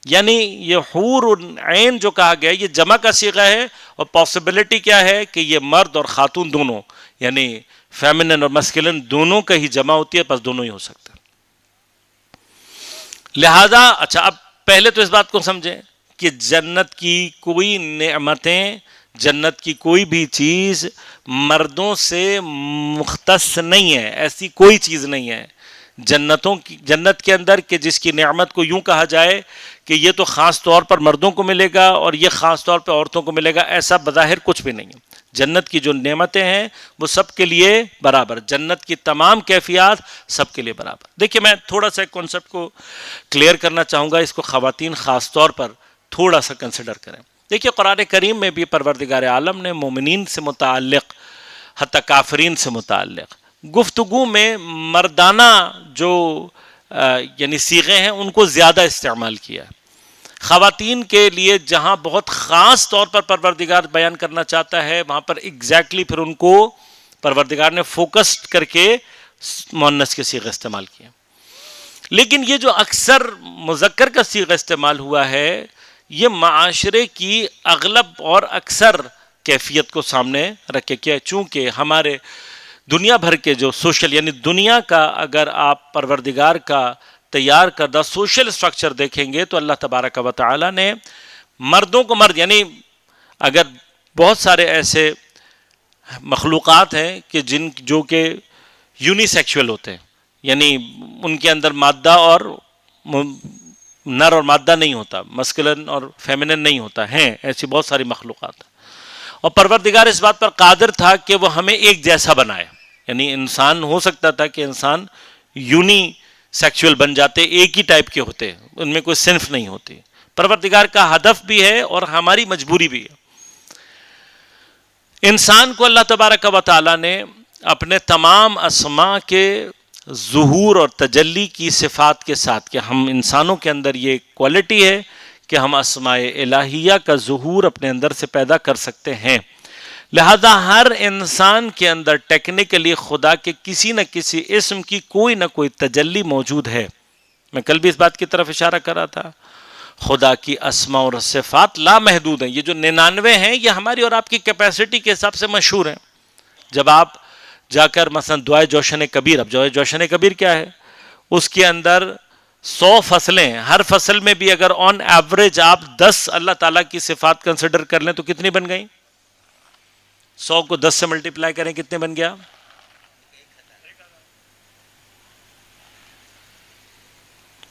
Speaker 1: یعنی یہ حور اور عین جو کہا گیا یہ جمع کا صیغہ ہے, اور پاسبلٹی کیا ہے کہ یہ مرد اور خاتون دونوں, یعنی فیمنن اور مسکلن دونوں کا ہی جمع ہوتی ہے, بس دونوں ہی ہو سکتا ہے. لہذا اچھا, اب پہلے تو اس بات کو سمجھیں کہ جنت کی کوئی نعمتیں, جنت کی کوئی بھی چیز مردوں سے مختص نہیں ہے, ایسی کوئی چیز نہیں ہے جنت کے اندر کہ جس کی نعمت کو یوں کہا جائے کہ یہ تو خاص طور پر مردوں کو ملے گا اور یہ خاص طور پر عورتوں کو ملے گا، ایسا بظاہر کچھ بھی نہیں ہے۔ جنت کی جو نعمتیں ہیں وہ سب کے لیے برابر، جنت کی تمام کیفیات سب کے لیے برابر۔ دیکھیے میں تھوڑا سا کنسپٹ کو کلیئر کرنا چاہوں گا، اس کو خواتین خاص طور پر تھوڑا سا کنسیڈر کریں۔ دیکھیے قرآن کریم میں بھی پروردگار عالم نے مومنین سے متعلق حتی کافرین سے متعلق گفتگو میں مردانہ جو یعنی صیغے ہیں ان کو زیادہ استعمال کیا ہے۔ خواتین کے لیے جہاں بہت خاص طور پر پروردگار بیان کرنا چاہتا ہے وہاں پر ایگزیکٹلی پھر ان کو پروردگار نے فوکس کر کے مؤنث کے صیغے استعمال کیے۔ لیکن یہ جو اکثر مذکر کا صیغہ استعمال ہوا ہے یہ معاشرے کی اغلب اور اکثر کیفیت کو سامنے رکھے کیا، چونکہ ہمارے دنیا بھر کے جو سوشل یعنی دنیا کا اگر آپ پروردگار کا تیار کردہ سوشل سٹرکچر دیکھیں گے تو اللہ تبارک و تعالی نے مردوں کو مرد یعنی اگر بہت سارے ایسے مخلوقات ہیں کہ جو کہ یونی سیکشول ہوتے ہیں، یعنی ان کے اندر مادہ اور نر اور مادہ نہیں ہوتا، مسکولن اور فیمنن نہیں ہوتا، ہیں ایسی بہت ساری مخلوقات، اور پروردگار اس بات پر قادر تھا کہ وہ ہمیں ایک جیسا بنائے، یعنی انسان ہو سکتا تھا کہ انسان یونی سیکشول بن جاتے، ایک ہی ٹائپ کے ہوتے، ان میں کوئی صنف نہیں ہوتی۔ پروردگار کا ہدف بھی ہے اور ہماری مجبوری بھی ہے۔ انسان کو اللہ تبارک و تعالی نے اپنے تمام اسماء کے ظہور اور تجلی کی صفات کے ساتھ، کہ ہم انسانوں کے اندر یہ کوالٹی ہے کہ ہم اسماء الہیہ کا ظہور اپنے اندر سے پیدا کر سکتے ہیں، لہذا ہر انسان کے اندر ٹیکنیکلی خدا کے کسی نہ کسی اسم کی کوئی نہ کوئی تجلی موجود ہے۔ میں کل بھی اس بات کی طرف اشارہ کر رہا تھا، خدا کی اسماء اور صفات لامحدود ہیں۔ یہ جو 99 ہیں یہ ہماری اور آپ کی کیپیسٹی کے حساب سے مشہور ہیں۔ جب آپ جا کر مثلا دعائے جوشن کبیر، اب دعائے جوشن کبیر کیا ہے؟ اس کے اندر 100 فصلیں ہیں، ہر فصل میں بھی اگر آن ایوریج آپ 10 اللہ تعالیٰ کی صفات کنسیڈر کر لیں تو کتنی بن گئیں؟ 100 کو 10 سے ملٹیپلائی کریں کتنے بن گیا؟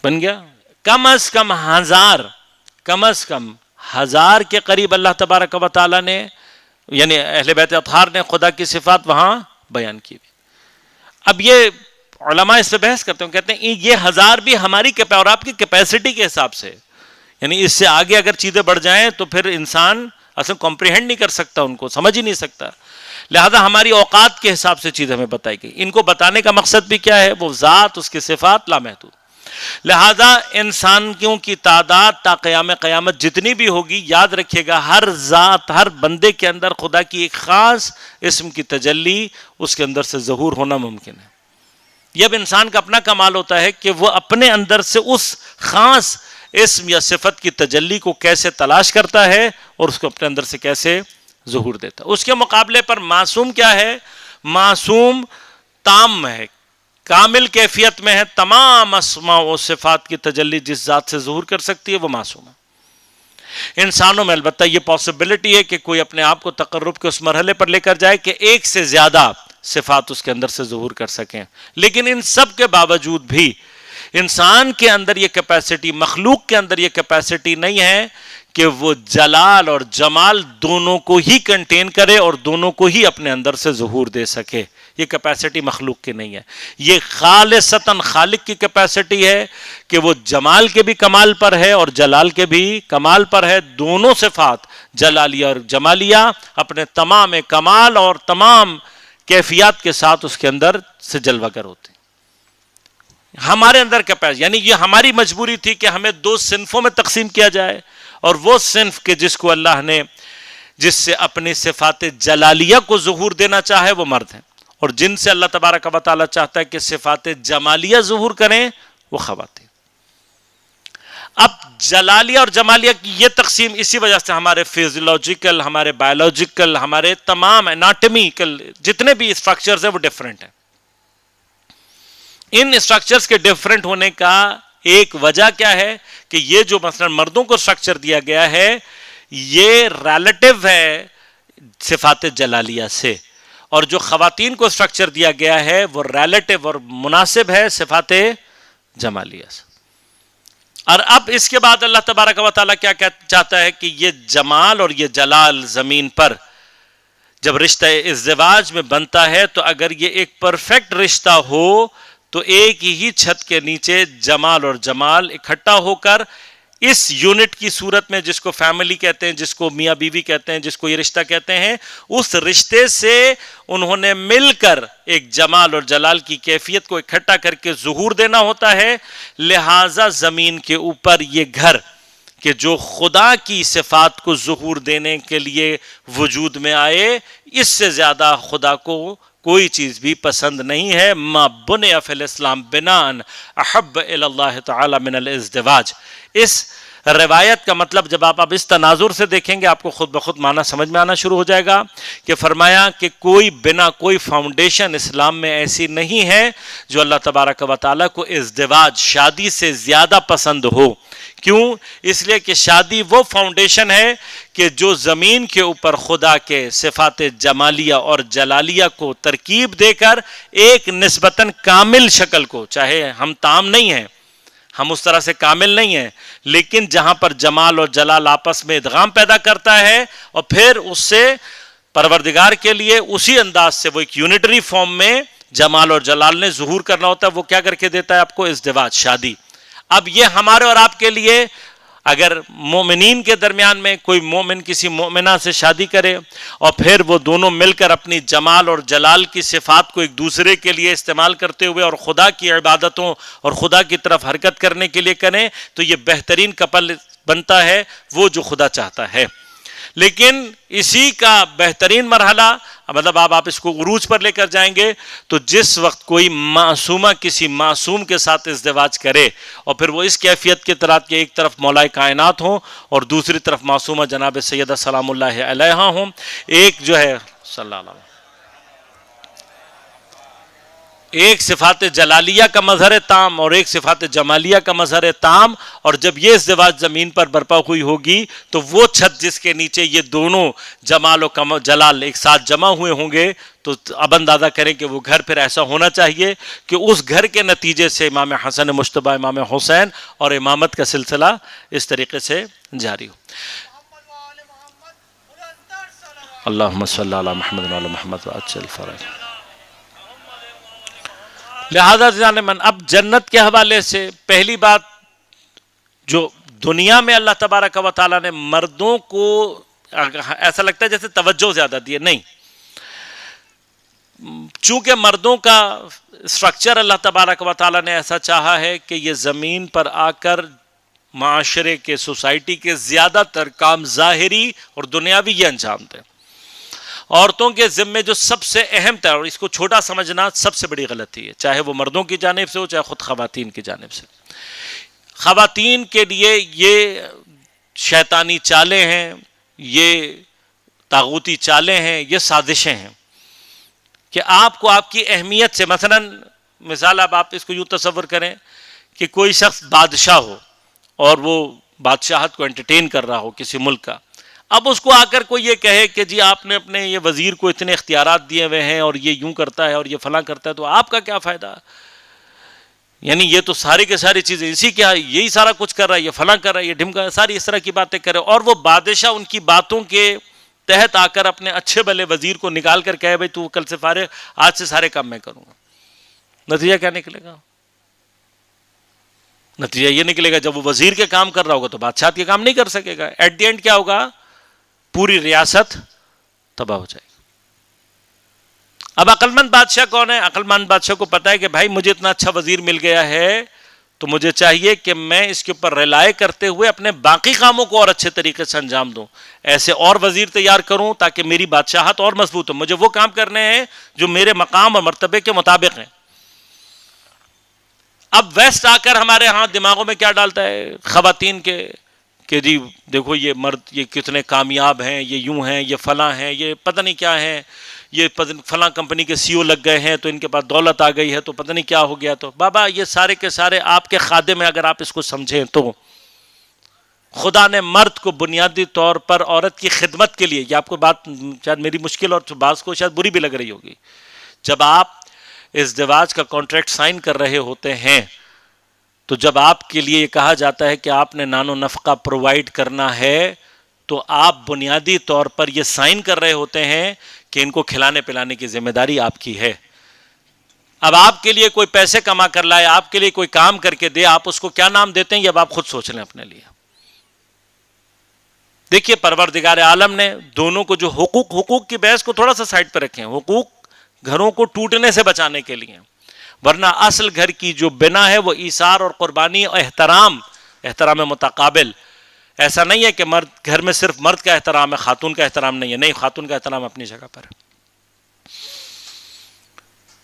Speaker 1: بن گیا کم از کم 1000، کم از کم 1000 کے قریب اللہ تبارک و تعالیٰ نے یعنی اہل بیت اطہار نے خدا کی صفات وہاں بیان کی۔ اب یہ علماء اس پہ بحث کرتے ہیں، کہتے ہیں یہ 1000 بھی ہماری اور آپ کی کیپیسٹی کے حساب سے، یعنی اس سے آگے اگر چیزیں بڑھ جائیں تو پھر انسان اصلا کمپریہنڈ نہیں کر سکتا، ان کو سمجھ ہی نہیں سکتا، لہذا ہماری اوقات کے حساب سے چیزیں ہمیں بتائی گئی۔ ان کو بتانے کا مقصد بھی کیا ہے؟ وہ ذات، اس کی صفات لامحدود، لہذا انسانوں کی تعداد تا قیام قیامت جتنی بھی ہوگی، یاد رکھیے گا ہر ذات، ہر بندے کے اندر خدا کی ایک خاص اسم کی تجلی اس کے اندر سے ظہور ہونا ممکن ہے۔ یہ اب انسان کا اپنا کمال ہوتا ہے کہ وہ اپنے اندر سے اس خاص اسم یا صفت کی تجلی کو کیسے تلاش کرتا ہے اور اس کو اپنے اندر سے کیسے ظہور دیتا ہے۔ اس کے مقابلے پر معصوم کیا ہے؟ معصوم تام ہے، کامل کیفیت میں ہے، تمام اسماء و صفات کی تجلی جس ذات سے ظہور کر سکتی ہے وہ معصوم ہے۔ انسانوں میں البتہ یہ پاسبلٹی ہے کہ کوئی اپنے آپ کو تقرب کے اس مرحلے پر لے کر جائے کہ ایک سے زیادہ صفات اس کے اندر سے ظہور کر سکیں، لیکن ان سب کے باوجود بھی انسان کے اندر یہ کیپیسٹی، مخلوق کے اندر یہ کیپیسٹی نہیں ہے کہ وہ جلال اور جمال دونوں کو ہی کنٹین کرے اور دونوں کو ہی اپنے اندر سے ظہور دے سکے۔ یہ کیپیسٹی مخلوق کی نہیں ہے، یہ خالصتاً خالق کی کیپیسٹی ہے کہ وہ جمال کے بھی کمال پر ہے اور جلال کے بھی کمال پر ہے۔ دونوں صفات جلالیہ اور جمالیہ اپنے تمام کمال اور تمام کیفیات کے ساتھ اس کے اندر سے جلوہ گر ہوتے ہیں۔ ہمارے اندر کیپیسٹی یعنی یہ ہماری مجبوری تھی کہ ہمیں 2 صنفوں میں تقسیم کیا جائے، اور وہ صنف کے جس کو اللہ نے جس سے اپنی صفات جلالیہ کو ظہور دینا چاہے وہ مرد ہیں، اور جن سے اللہ تبارک و تعالیٰ چاہتا ہے کہ صفات جمالیہ ظہور کریں وہ خواتین۔ اب جلالیہ اور جمالیہ کی یہ تقسیم اسی وجہ سے ہمارے فیزیولوجیکل، ہمارے بایولوجیکل، ہمارے تمام اناٹمیکل جتنے بھی اسٹرکچرز ہیں وہ ڈیفرنٹ ہیں۔ ان اسٹرکچرز کے ڈیفرنٹ ہونے کا ایک وجہ کیا ہے کہ یہ جو مثلا مردوں کو اسٹرکچر دیا گیا ہے یہ ریلیٹو ہے صفات جلالیہ سے، اور جو خواتین کو اسٹرکچر دیا گیا ہے وہ ریلیٹو اور مناسب ہے صفات جمالیہ سے. اور اب اس کے بعد اللہ تبارک و تعالیٰ کیا چاہتا ہے کہ یہ جمال اور یہ جلال زمین پر جب رشتہ ازدواج میں بنتا ہے تو اگر یہ ایک پرفیکٹ رشتہ ہو تو ایک ہی چھت کے نیچے جمال اور جمال اکٹھا ہو کر اس یونٹ کی صورت میں، جس کو فیملی کہتے ہیں، جس کو میاں بیوی کہتے ہیں، جس کو یہ رشتہ کہتے ہیں، اس رشتے سے انہوں نے مل کر ایک جمال اور جلال کی کیفیت کو اکٹھا کر کے ظہور دینا ہوتا ہے. لہذا زمین کے اوپر یہ گھر کہ جو خدا کی صفات کو ظہور دینے کے لیے وجود میں آئے، اس سے زیادہ خدا کو کوئی چیز بھی پسند نہیں ہے. ما بنی فی الاسلام بناء احب الی اللہ تعالی من الازدواج. اس روایت کا مطلب جب آپ اب اس تناظر سے دیکھیں گے آپ کو خود بخود معنی سمجھ میں آنا شروع ہو جائے گا کہ فرمایا کہ کوئی بنا، کوئی فاؤنڈیشن اسلام میں ایسی نہیں ہے جو اللہ تبارک و تعالیٰ کو ازدواج، شادی سے زیادہ پسند ہو. کیوں؟ اس لیے کہ شادی وہ فاؤنڈیشن ہے کہ جو زمین کے اوپر خدا کے صفات جمالیہ اور جلالیہ کو ترکیب دے کر ایک نسبتاً کامل شکل کو، چاہے ہم تام نہیں ہیں، ہم اس طرح سے کامل نہیں ہیں، لیکن جہاں پر جمال اور جلال آپس میں ادغام پیدا کرتا ہے اور پھر اس سے پروردگار کے لیے اسی انداز سے وہ ایک یونٹری فارم میں جمال اور جلال نے ظہور کرنا ہوتا ہے، وہ کیا کر کے دیتا ہے آپ کو؟ ازدواج، شادی. اب یہ ہمارے اور آپ کے لیے اگر مومنین کے درمیان میں کوئی مومن کسی مومنہ سے شادی کرے اور پھر وہ دونوں مل کر اپنی جمال اور جلال کی صفات کو ایک دوسرے کے لیے استعمال کرتے ہوئے اور خدا کی عبادتوں اور خدا کی طرف حرکت کرنے کے لیے کریں تو یہ بہترین کپل بنتا ہے، وہ جو خدا چاہتا ہے. لیکن اسی کا بہترین مرحلہ، مطلب آپ اس کو عروج پر لے کر جائیں گے تو جس وقت کوئی معصومہ کسی معصوم کے ساتھ ازدواج کرے اور پھر وہ اس کیفیت کے تحت کہ ایک طرف مولائے کائنات ہوں اور دوسری طرف معصومہ جناب سیدہ سلام اللہ علیہا ہوں، ایک جو ہے صلی اللہ علیہ وسلم، ایک صفات جلالیہ کا مظہر تام اور ایک صفات جمالیہ کا مظہر تام، اور جب یہ ازدواج زمین پر برپا ہوئی ہوگی تو وہ چھت جس کے نیچے یہ دونوں جمال و جلال ایک ساتھ جمع ہوئے ہوں گے تو اب اندازہ کریں کہ وہ گھر پھر ایسا ہونا چاہیے کہ اس گھر کے نتیجے سے امام حسن مجتبی، امام حسین اور امامت کا سلسلہ اس طریقے سے جاری ہو. اللہم صلی علی محمد وعلی محمد وعجل فرج. لہذا جانمن اب جنت کے حوالے سے پہلی بات جو دنیا میں اللہ تبارک و تعالیٰ نے مردوں کو ایسا لگتا ہے جیسے توجہ زیادہ دی ہے، نہیں، چونکہ مردوں کا سٹرکچر اللہ تبارک و تعالیٰ نے ایسا چاہا ہے کہ یہ زمین پر آ کر معاشرے کے، سوسائٹی کے زیادہ تر کام ظاہری اور دنیاوی یہ انجام دیں. عورتوں کے ذمے جو سب سے اہم تھا، اور اس کو چھوٹا سمجھنا سب سے بڑی غلطی ہے، چاہے وہ مردوں کی جانب سے ہو چاہے خود خواتین کی جانب سے. خواتین کے لیے یہ شیطانی چالیں ہیں، یہ طاغوتی چالیں ہیں، یہ سازشیں ہیں کہ آپ کو آپ کی اہمیت سے، مثال اب آپ اس کو یوں تصور کریں کہ کوئی شخص بادشاہ ہو اور وہ بادشاہت کو انٹرٹین کر رہا ہو کسی ملک کا، اب اس کو آ کر کوئی یہ کہے کہ جی آپ نے اپنے یہ وزیر کو اتنے اختیارات دیے ہوئے ہیں اور یہ یوں کرتا ہے اور یہ فلاں کرتا ہے، تو آپ کا کیا فائدہ؟ یعنی یہ تو ساری کے ساری چیزیں اسی کیا، یہی سارا کچھ کر رہا ہے، یہ فلاں کر رہا ہے، یہ ڈھمکا، ساری اس طرح کی باتیں کرے، اور وہ بادشاہ ان کی باتوں کے تحت آ کر اپنے اچھے بھلے وزیر کو نکال کر کہے بھائی تو کل سے فارغ، آج سے سارے کام میں کروں گا. نتیجہ کیا نکلے گا؟ نتیجہ یہ نکلے گا جب وہ وزیر کے کام کر رہا ہوگا تو بادشاہ کے کام نہیں کر سکے گا. ایٹ دی اینڈ کیا ہوگا؟ پوری ریاست تباہ ہو جائے گی. اب عقل مند بادشاہ کون ہے؟ عقل مند بادشاہ کو پتا ہے کہ بھائی مجھے اتنا اچھا وزیر مل گیا ہے تو مجھے چاہیے کہ میں اس کے اوپر ریلائے کرتے ہوئے اپنے باقی کاموں کو اور اچھے طریقے سے انجام دوں، ایسے اور وزیر تیار کروں تاکہ میری بادشاہت اور مضبوط ہو. مجھے وہ کام کرنے ہیں جو میرے مقام اور مرتبے کے مطابق ہیں. اب ویسٹ آ کر ہمارے ہاں دماغوں میں کیا ڈالتا ہے خواتین کے کہ جی دیکھو یہ مرد یہ کتنے کامیاب ہیں، یہ یوں ہیں، یہ فلاں ہیں، یہ پتہ نہیں کیا ہیں، یہ فلاں کمپنی کے سی او لگ گئے ہیں تو ان کے پاس دولت آ گئی ہے تو پتہ نہیں کیا ہو گیا. تو بابا یہ سارے کے سارے آپ کے خادم ہیں اگر آپ اس کو سمجھیں تو. خدا نے مرد کو بنیادی طور پر عورت کی خدمت کے لیے، یہ آپ کو بات شاید میری مشکل اور بعض کو شاید بری بھی لگ رہی ہوگی، جب آپ ازدواج کا کانٹریکٹ سائن کر رہے ہوتے ہیں تو جب آپ کے لیے یہ کہا جاتا ہے کہ آپ نے نان و نفقہ پرووائڈ کرنا ہے، تو آپ بنیادی طور پر یہ سائن کر رہے ہوتے ہیں کہ ان کو کھلانے پلانے کی ذمہ داری آپ کی ہے۔ اب آپ کے لیے کوئی پیسے کما کر لائے، آپ کے لیے کوئی کام کر کے دے، آپ اس کو کیا نام دیتے ہیں یہ اب آپ خود سوچ لیں اپنے لیے۔ دیکھیے پروردگار عالم نے دونوں کو جو حقوق کی بحث کو تھوڑا سا سائڈ پہ رکھیں، حقوق گھروں کو ٹوٹنے سے بچانے کے لیے، ورنہ اصل گھر کی جو بنا ہے وہ ایثار اور قربانی اور احترام متقابل۔ ایسا نہیں ہے کہ گھر میں صرف مرد کا احترام ہے، خاتون کا احترام نہیں ہے، نہیں، خاتون کا احترام اپنی جگہ پر ہے۔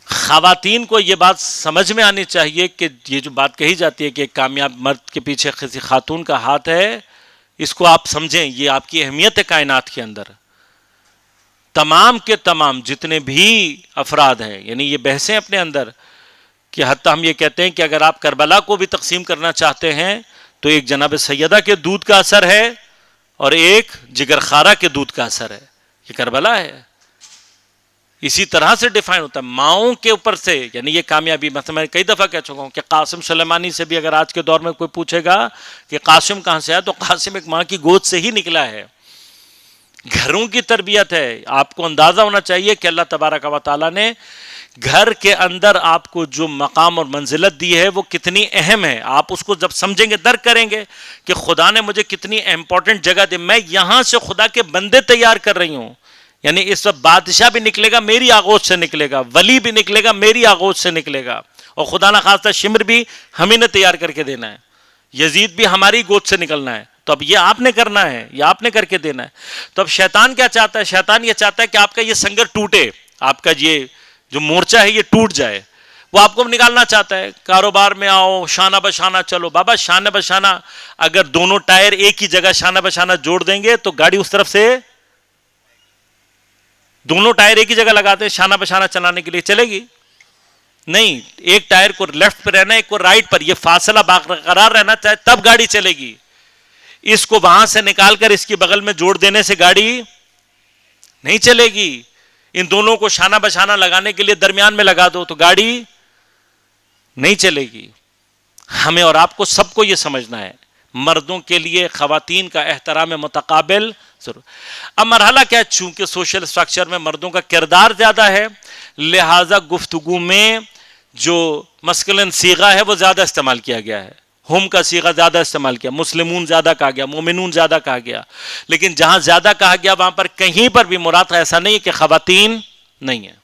Speaker 1: خواتین کو یہ بات سمجھ میں آنی چاہیے کہ یہ جو بات کہی جاتی ہے کہ ایک کامیاب مرد کے پیچھے کسی خاتون کا ہاتھ ہے، اس کو آپ سمجھیں، یہ آپ کی اہمیت ہے کائنات کے اندر۔ تمام کے تمام جتنے بھی افراد ہیں، یعنی یہ بحثیں اپنے اندر کہ حتیٰ ہم یہ کہتے ہیں کہ اگر آپ کربلا کو بھی تقسیم کرنا چاہتے ہیں تو ایک جناب سیدہ کے دودھ کا اثر ہے اور ایک جگر خارہ کے دودھ کا اثر ہے، یہ کربلا ہے۔ اسی طرح سے ڈیفائن ہوتا ہے ماؤں کے اوپر سے، یعنی یہ کامیابی، مثلا میں کئی دفعہ کہہ چکا ہوں کہ قاسم سلیمانی سے بھی اگر آج کے دور میں کوئی پوچھے گا کہ قاسم کہاں سے ہے تو قاسم ایک ماں کی گود سے ہی نکلا ہے۔ گھروں کی تربیت ہے، آپ کو اندازہ ہونا چاہیے کہ اللہ تبارک و تعالیٰ نے گھر کے اندر آپ کو جو مقام اور منزلت دی ہے وہ کتنی اہم ہے۔ آپ اس کو جب سمجھیں گے، درک کریں گے کہ خدا نے مجھے کتنی امپورٹنٹ جگہ دی، میں یہاں سے خدا کے بندے تیار کر رہی ہوں، یعنی اس وقت بادشاہ بھی نکلے گا میری آغوش سے نکلے گا، ولی بھی نکلے گا میری آغوش سے نکلے گا، اور خدا نہ خواستہ شمر بھی ہمیں نے تیار کر کے دینا ہے، یزید بھی ہماری گود سے نکلنا ہے، تو اب یہ آپ نے کرنا ہے، یہ آپ نے کر کے دینا ہے۔ تو اب شیطان کیا چاہتا ہے؟ شیطان یہ چاہتا ہے کہ آپ کا یہ سنگر ٹوٹے، آپ کا یہ جو مورچہ ہے یہ ٹوٹ جائے، وہ آپ کو نکالنا چاہتا ہے۔ کاروبار میں آؤ، شانہ بشانہ چلو، بابا شانہ بشانہ اگر دونوں ٹائر ایک ہی جگہ شانہ بشانہ جوڑ دیں گے تو گاڑی اس طرف سے، دونوں ٹائر ایک ہی جگہ لگاتے ہیں شانہ بشانہ چلانے کے لیے، چلے گی نہیں، ایک ٹائر کو لیفٹ پہ رہنا ہے، ایک کو رائٹ پر، یہ فاصلہ برقرار رہنا چاہے تب گاڑی چلے گی۔ اس کو وہاں سے نکال کر اس کی بغل میں جوڑ دینے سے گاڑی نہیں چلے گی۔ ان دونوں کو شانہ بشانہ لگانے کے لیے درمیان میں لگا دو تو گاڑی نہیں چلے گی۔ ہمیں اور آپ کو سب کو یہ سمجھنا ہے، مردوں کے لیے خواتین کا احترام متقابل ضرور۔ اب مرحلہ کیا ہے؟ چونکہ سوشل سٹرکچر میں مردوں کا کردار زیادہ ہے، لہذا گفتگو میں جو مسکلن صیغہ ہے وہ زیادہ استعمال کیا گیا ہے، ہم کا صیغہ زیادہ استعمال کیا، مسلمون زیادہ کہا گیا، مومنون زیادہ کہا گیا، لیکن جہاں زیادہ کہا گیا وہاں پر کہیں پر بھی مراد ایسا نہیں ہے کہ خواتین نہیں ہیں۔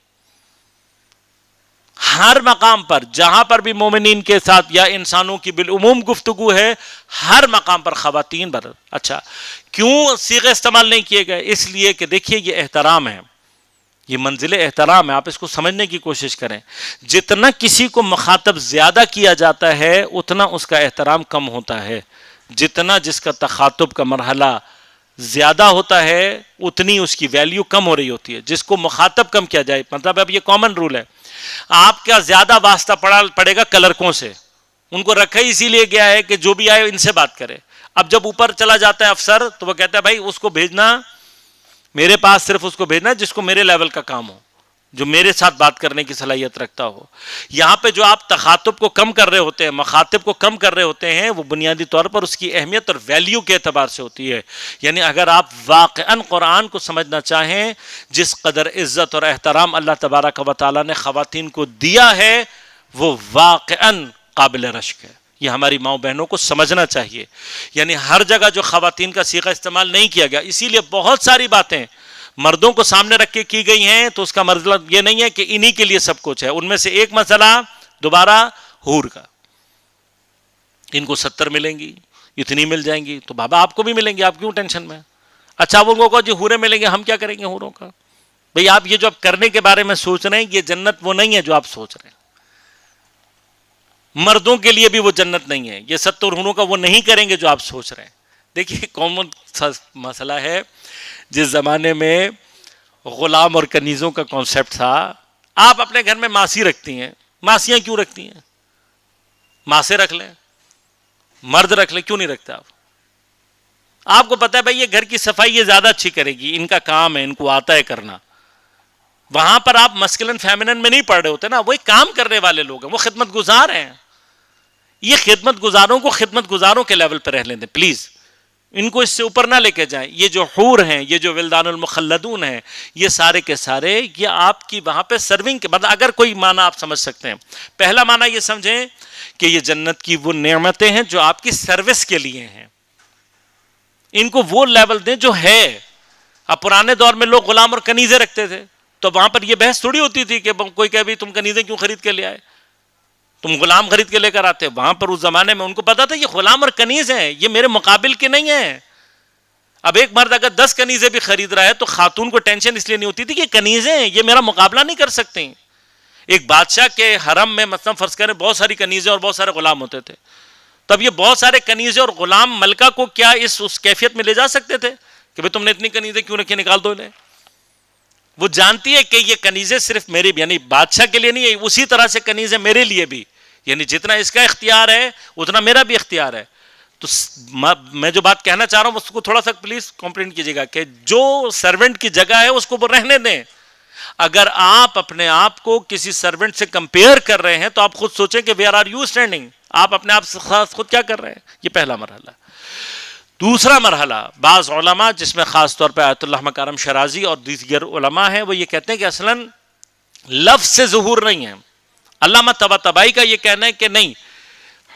Speaker 1: ہر مقام پر جہاں پر بھی مومنین کے ساتھ یا انسانوں کی بالعموم گفتگو ہے، ہر مقام پر خواتین پر۔ اچھا، کیوں صیغے استعمال نہیں کیے گئے؟ اس لیے کہ دیکھیے یہ احترام ہے، یہ منزل احترام ہے، آپ اس کو سمجھنے کی کوشش کریں۔ جتنا کسی کو مخاطب زیادہ کیا جاتا ہے اتنا اس کا احترام کم ہوتا ہے، جتنا جس کا تخاطب کا مرحلہ زیادہ ہوتا ہے اتنی اس کی ویلیو کم ہو رہی ہوتی ہے۔ جس کو مخاطب کم کیا جائے، مطلب اب یہ کامن رول ہے، آپ کا زیادہ واسطہ پڑے گا کلرکوں سے، ان کو رکھا ہی اسی لیے گیا ہے کہ جو بھی آئے ان سے بات کرے۔ اب جب اوپر چلا جاتا ہے افسر تو وہ کہتا ہے بھائی اس کو بھیجنا میرے پاس، صرف اس کو بھیجنا جس کو میرے لیول کا کام ہو، جو میرے ساتھ بات کرنے کی صلاحیت رکھتا ہو۔ یہاں پہ جو آپ تخاطب کو کم کر رہے ہوتے ہیں، مخاطب کو کم کر رہے ہوتے ہیں، وہ بنیادی طور پر اس کی اہمیت اور ویلیو کے اعتبار سے ہوتی ہے۔ یعنی اگر آپ واقعاً قرآن کو سمجھنا چاہیں، جس قدر عزت اور احترام اللہ تبارک و تعالیٰ نے خواتین کو دیا ہے وہ واقعاً قابل رشک ہے۔ یہ ہماری ماؤں بہنوں کو سمجھنا چاہیے۔ یعنی ہر جگہ جو خواتین کا صیغہ استعمال نہیں کیا گیا، اسی لیے بہت ساری باتیں مردوں کو سامنے رکھ کے کی گئی ہیں تو اس کا مطلب یہ نہیں ہے کہ انہی کے لیے سب کچھ ہے۔ ان میں سے ایک مسئلہ دوبارہ حور کا، ان کو 70 ملیں گی، اتنی مل جائیں گی تو بابا آپ کو بھی ملیں گی، آپ کیوں ٹینشن میں؟ اچھا وہ کو جی حوریں ملیں گے، ہم کیا کریں گے حوروں کا؟ بھئی آپ یہ جو آپ کرنے کے بارے میں سوچ رہے ہیں یہ جنت وہ نہیں ہے جو آپ سوچ رہے ہیں۔ مردوں کے لیے بھی وہ جنت نہیں ہے، یہ 70 حوروں کا وہ نہیں کریں گے جو آپ سوچ رہے ہیں۔ دیکھیے کامن مسئلہ ہے، جس زمانے میں غلام اور کنیزوں کا کانسیپٹ تھا، آپ اپنے گھر میں ماسی رکھتی ہیں، ماسیاں کیوں رکھتی ہیں؟ ماسے رکھ لیں، مرد رکھ لیں، کیوں نہیں رکھتے آپ؟ آپ کو پتا ہے بھائی یہ گھر کی صفائی یہ زیادہ اچھی کرے گی، ان کا کام ہے، ان کو آتا ہے کرنا. وہاں پر آپ مسکلن فیمنن میں نہیں پڑھ رہے ہوتے نا، وہ ایک کام کرنے والے لوگ ہیں، وہ خدمت گزار ہیں. یہ خدمت گزاروں کو خدمت گزاروں کے لیول پہ رہ لیں دیں پلیز، ان کو اس سے اوپر نہ لے کے جائیں. یہ جو حور ہیں، یہ جو ولدان المخلدون ہیں، یہ سارے کے سارے یہ آپ کی وہاں پہ سرونگ کے مطلب اگر کوئی معنی آپ سمجھ سکتے ہیں، پہلا معنی یہ سمجھیں کہ یہ جنت کی وہ نعمتیں ہیں جو آپ کی سروس کے لیے ہیں. ان کو وہ لیول دیں جو ہے. اب پرانے دور میں لوگ غلام اور کنیزیں رکھتے تھے، تو وہاں پر یہ بحث تھوڑی ہوتی تھی کہ کوئی کہے بھی تم کنیزیں کیوں خرید کے لے آئے، تم غلام خرید کے لے کر آتے. وہاں پر اس زمانے میں ان کو پتا تھا یہ غلام اور کنیز ہیں، یہ میرے مقابل کے نہیں ہیں. اب ایک مرد اگر 10 کنیزیں بھی خرید رہا ہے تو خاتون کو ٹینشن اس لیے نہیں ہوتی تھی کہ کنیزیں ہیں، یہ میرا مقابلہ نہیں کر سکتے. ایک بادشاہ کے حرم میں مثلا فرض کریں بہت ساری کنیزیں اور بہت سارے غلام ہوتے تھے، تب یہ بہت سارے کنیزیں اور غلام ملکہ کو کیا اس کیفیت میں لے جا سکتے تھے کہ بھئی تم نے اتنی کنیزیں کیوں رکھی، نکال دو. لے وہ جانتی ہے کہ یہ کنیزیں صرف میری بھی، یعنی بادشاہ کے لیے نہیں ہے، اسی طرح سے کنیزیں میرے لیے بھی، یعنی جتنا اس کا اختیار ہے اتنا میرا بھی اختیار ہے. تو میں جو بات کہنا چاہ رہا ہوں اس کو تھوڑا سا پلیز کمپلینٹ کیجیے گا کہ جو سرونٹ کی جگہ ہے اس کو رہنے دیں. اگر آپ اپنے آپ کو کسی سرونٹ سے کمپیئر کر رہے ہیں تو آپ خود سوچیں کہ ویئر آر یو اسٹینڈنگ، آپ اپنے آپ سے خود کیا کر رہے ہیں. یہ پہلا مرحلہ. دوسرا مرحلہ بعض علماء جس میں خاص طور پہ آیت اللہ مکارم شرازی اور دیگر علماء ہیں، وہ یہ کہتے ہیں کہ اصلاً لفظ سے ظہور نہیں ہے. علامہ طباطبائی کا یہ کہنا ہے کہ نہیں،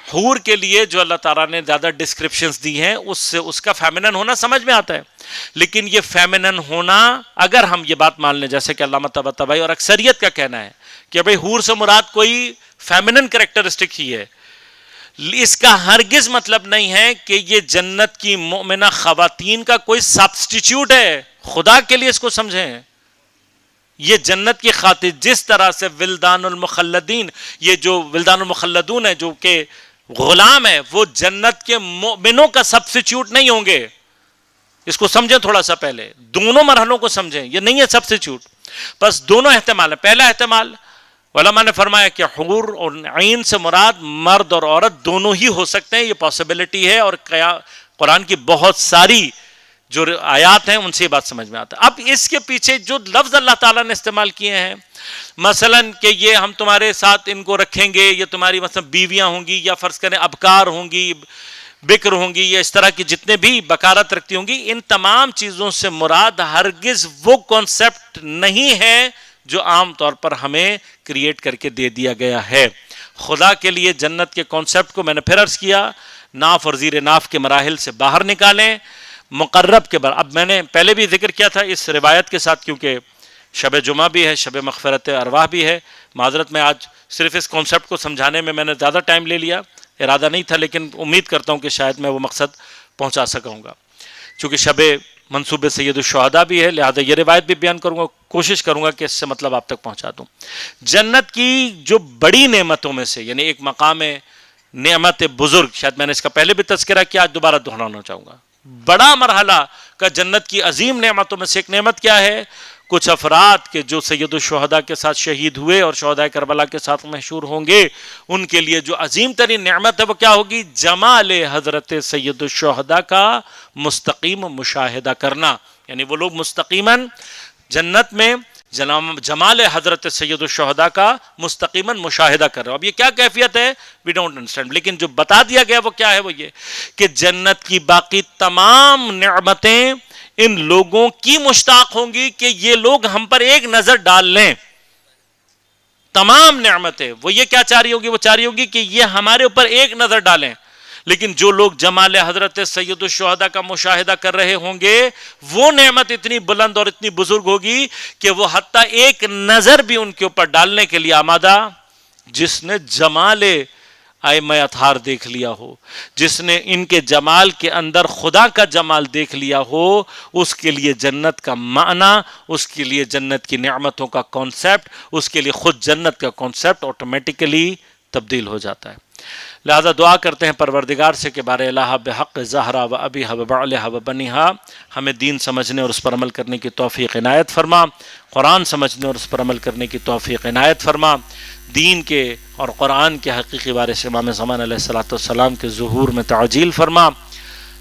Speaker 1: حور کے لیے جو اللہ تعالیٰ نے زیادہ ڈسکرپشنز دی ہیں اس سے اس کا فیمنن ہونا سمجھ میں آتا ہے، لیکن یہ فیمنن ہونا اگر ہم یہ بات مان لیں جیسے کہ علامہ طباطبائی اور اکثریت کا کہنا ہے کہ بھئی حور سے مراد کوئی فیمنن کریکٹرسٹک ہی ہے، اس کا ہرگز مطلب نہیں ہے کہ یہ جنت کی مومنہ خواتین کا کوئی سبسٹیچیوٹ ہے. خدا کے لیے اس کو سمجھیں. یہ جنت کی خاطر جس طرح سے ولدان المخلدین، یہ جو ولدان المخلدون ہے جو کہ غلام ہے، وہ جنت کے مومنوں کا سبسٹیچیوٹ نہیں ہوں گے. اس کو سمجھیں تھوڑا سا، پہلے دونوں مرحلوں کو سمجھیں. یہ نہیں ہے سبسٹیچیوٹ، بس دونوں احتمال ہیں. پہلا احتمال علماء نے فرمایا کہ حور اور عین سے مراد مرد اور عورت دونوں ہی ہو سکتے ہیں، یہ پاسبلٹی ہے، اور قرآن کی بہت ساری جو آیات ہیں ان سے یہ بات سمجھ میں آتا ہے. اب اس کے پیچھے جو لفظ اللہ تعالیٰ نے استعمال کیے ہیں، مثلا کہ یہ ہم تمہارے ساتھ ان کو رکھیں گے، یہ تمہاری مثلا بیویاں ہوں گی، یا فرض کریں ابکار ہوں گی، بکر ہوں گی، یا اس طرح کی جتنے بھی بکارت رکھتی ہوں گی، ان تمام چیزوں سے مراد ہرگز وہ کانسیپٹ نہیں ہے جو عام طور پر ہمیں کریٹ کر کے دے دیا گیا ہے. خدا کے لیے جنت کے کانسیپٹ کو میں نے پھر عرض کیا، ناف اور زیر ناف کے مراحل سے باہر نکالیں. مقرب کے اب میں نے پہلے بھی ذکر کیا تھا اس روایت کے ساتھ، کیونکہ شب جمعہ بھی ہے، شب مغفرت ارواح بھی ہے. معذرت میں آج صرف اس کانسیپٹ کو سمجھانے میں نے زیادہ ٹائم لے لیا، ارادہ نہیں تھا، لیکن امید کرتا ہوں کہ شاید میں وہ مقصد پہنچا سکوں گا. چونکہ شب منصوب سید الشہداء بھی ہے، لہذا یہ روایت بھی بیان کروں گا، کوشش کروں گا کہ اس سے مطلب آپ تک پہنچا دوں. جنت کی جو بڑی نعمتوں میں سے، یعنی ایک مقام نعمت بزرگ، شاید میں نے اس کا پہلے بھی تذکرہ کیا، آج دوبارہ دہرانا چاہوں گا. بڑا مرحلہ کا جنت کی عظیم نعمتوں میں سے ایک نعمت کیا ہے؟ کچھ افراد کے جو سید الشہداء کے ساتھ شہید ہوئے اور شہداء کربلا کے ساتھ مشہور ہوں گے، ان کے لیے جو عظیم ترین نعمت ہے وہ کیا ہوگی؟ جمال حضرت سید الشہداء کا مستقیم مشاہدہ کرنا. یعنی وہ لوگ مستقیماً جنت میں جمال حضرت سید الشہداء کا مستقیماً مشاہدہ کر رہے ہو. اب یہ کیا کیفیت ہے؟ وی ڈونٹ انڈرسٹینڈ، لیکن جو بتا دیا گیا وہ کیا ہے؟ وہ یہ کہ جنت کی باقی تمام نعمتیں ان لوگوں کی مشتاق ہوں گی کہ یہ لوگ ہم پر ایک نظر ڈال لیں. تمام نعمتیں وہ یہ کیا چاہ رہی ہوگی؟ وہ چاہ رہی ہوگی کہ یہ ہمارے اوپر ایک نظر ڈالیں. لیکن جو لوگ جمال حضرت سید الشہداء کا مشاہدہ کر رہے ہوں گے، وہ نعمت اتنی بلند اور اتنی بزرگ ہوگی کہ وہ حتیٰ ایک نظر بھی ان کے اوپر ڈالنے کے لیے آمادہ. جس نے جمال ائمہ اطہار دیکھ لیا ہو، جس نے ان کے جمال کے اندر خدا کا جمال دیکھ لیا ہو، اس کے لیے جنت کا معنی، اس کے لیے جنت کی نعمتوں کا کانسیپٹ، اس کے لیے خود جنت کا کانسیپٹ آٹومیٹیکلی تبدیل ہو جاتا ہے. لہذا دعا کرتے ہیں پروردگار سے کہ بارے الہ بحق زہرا و ابیہا و بعلہا و بنیہا ہمیں دین سمجھنے اور اس پر عمل کرنے کی توفیق عنایت فرما، قرآن سمجھنے اور اس پر عمل کرنے کی توفیق عنایت فرما، دین کے اور قرآن کے حقیقی وارث امام زمان علیہ الصلوۃ والسلام کے ظہور میں تعجیل فرما.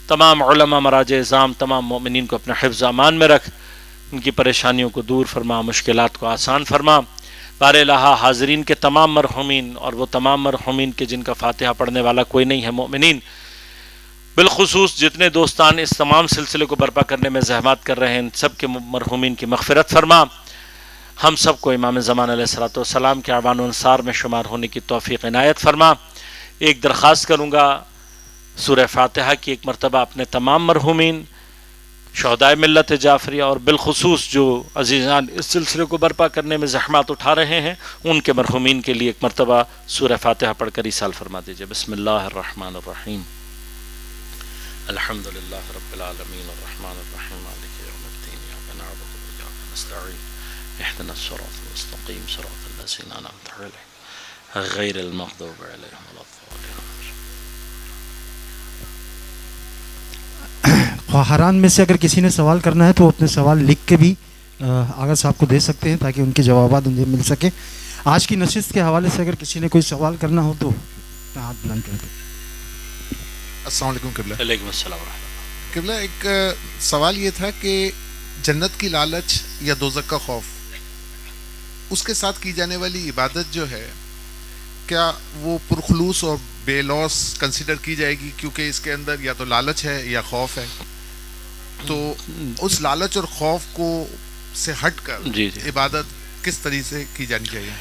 Speaker 1: تمام علماء مراجع اعظام تمام مومنین کو اپنے حفظ امان میں رکھ، ان کی پریشانیوں کو دور فرما، مشکلات کو آسان فرما۔ بار الہ حاضرین کے تمام مرحومین اور وہ تمام مرحومین کے جن کا فاتحہ پڑھنے والا کوئی نہیں ہے مومنین، بالخصوص جتنے دوستان اس تمام سلسلے کو برپا کرنے میں زحمات کر رہے ہیں، ان سب کے مرحومین کی مغفرت فرما۔ ہم سب کو امام زمان علیہ الصلوۃ والسلام کے اعوان و انصار میں شمار ہونے کی توفیق عنایت فرما۔ ایک درخواست کروں گا سورہ فاتحہ کی ایک مرتبہ اپنے تمام مرحومین شہدائے ملت جعفریہ اور بالخصوص جو عزیزان اس سلسلے کو برپا کرنے میں زحمات اٹھا رہے ہیں ان کے مرحومین کے لیے ایک مرتبہ سورہ فاتحہ پڑھ کر ایصال فرما دیجیے۔ بسم اللہ الرحمن الرحیم، الحمد للہ رب العالمین الرحمن الرحیم مالک یوم الدین، ایاک نعبد و ایاک نستعین، اهدنا الصراط المستقیم صراط الذین انعمت علیہم غیر المغضوب علیہم ولا الضالین۔
Speaker 2: خواہران میں سے اگر کسی نے سوال کرنا ہے تو اپنے سوال لکھ کے بھی آغا صاحب کو دے سکتے ہیں تاکہ ان کے جوابات انہیں مل سکے۔ آج کی نشست کے حوالے سے اگر کسی نے کوئی سوال کرنا ہو تو ہاتھ بلند کر دیں۔
Speaker 3: السلام علیکم قبلہ۔
Speaker 1: علیکم السلام ورحمۃ اللہ۔
Speaker 3: قبلہ ایک سوال یہ تھا کہ جنت کی لالچ یا دوزخ کا خوف، اس کے ساتھ کی جانے والی عبادت جو ہے کیا وہ پرخلوص اور بے لوث کنسیڈر کی جائے گی؟ کیونکہ اس کے اندر یا تو لالچ ہے یا خوف ہے، تو اس لالچ اور خوف کو سے ہٹ کر عبادت کس طریقے سے کی جانی چاہیے؟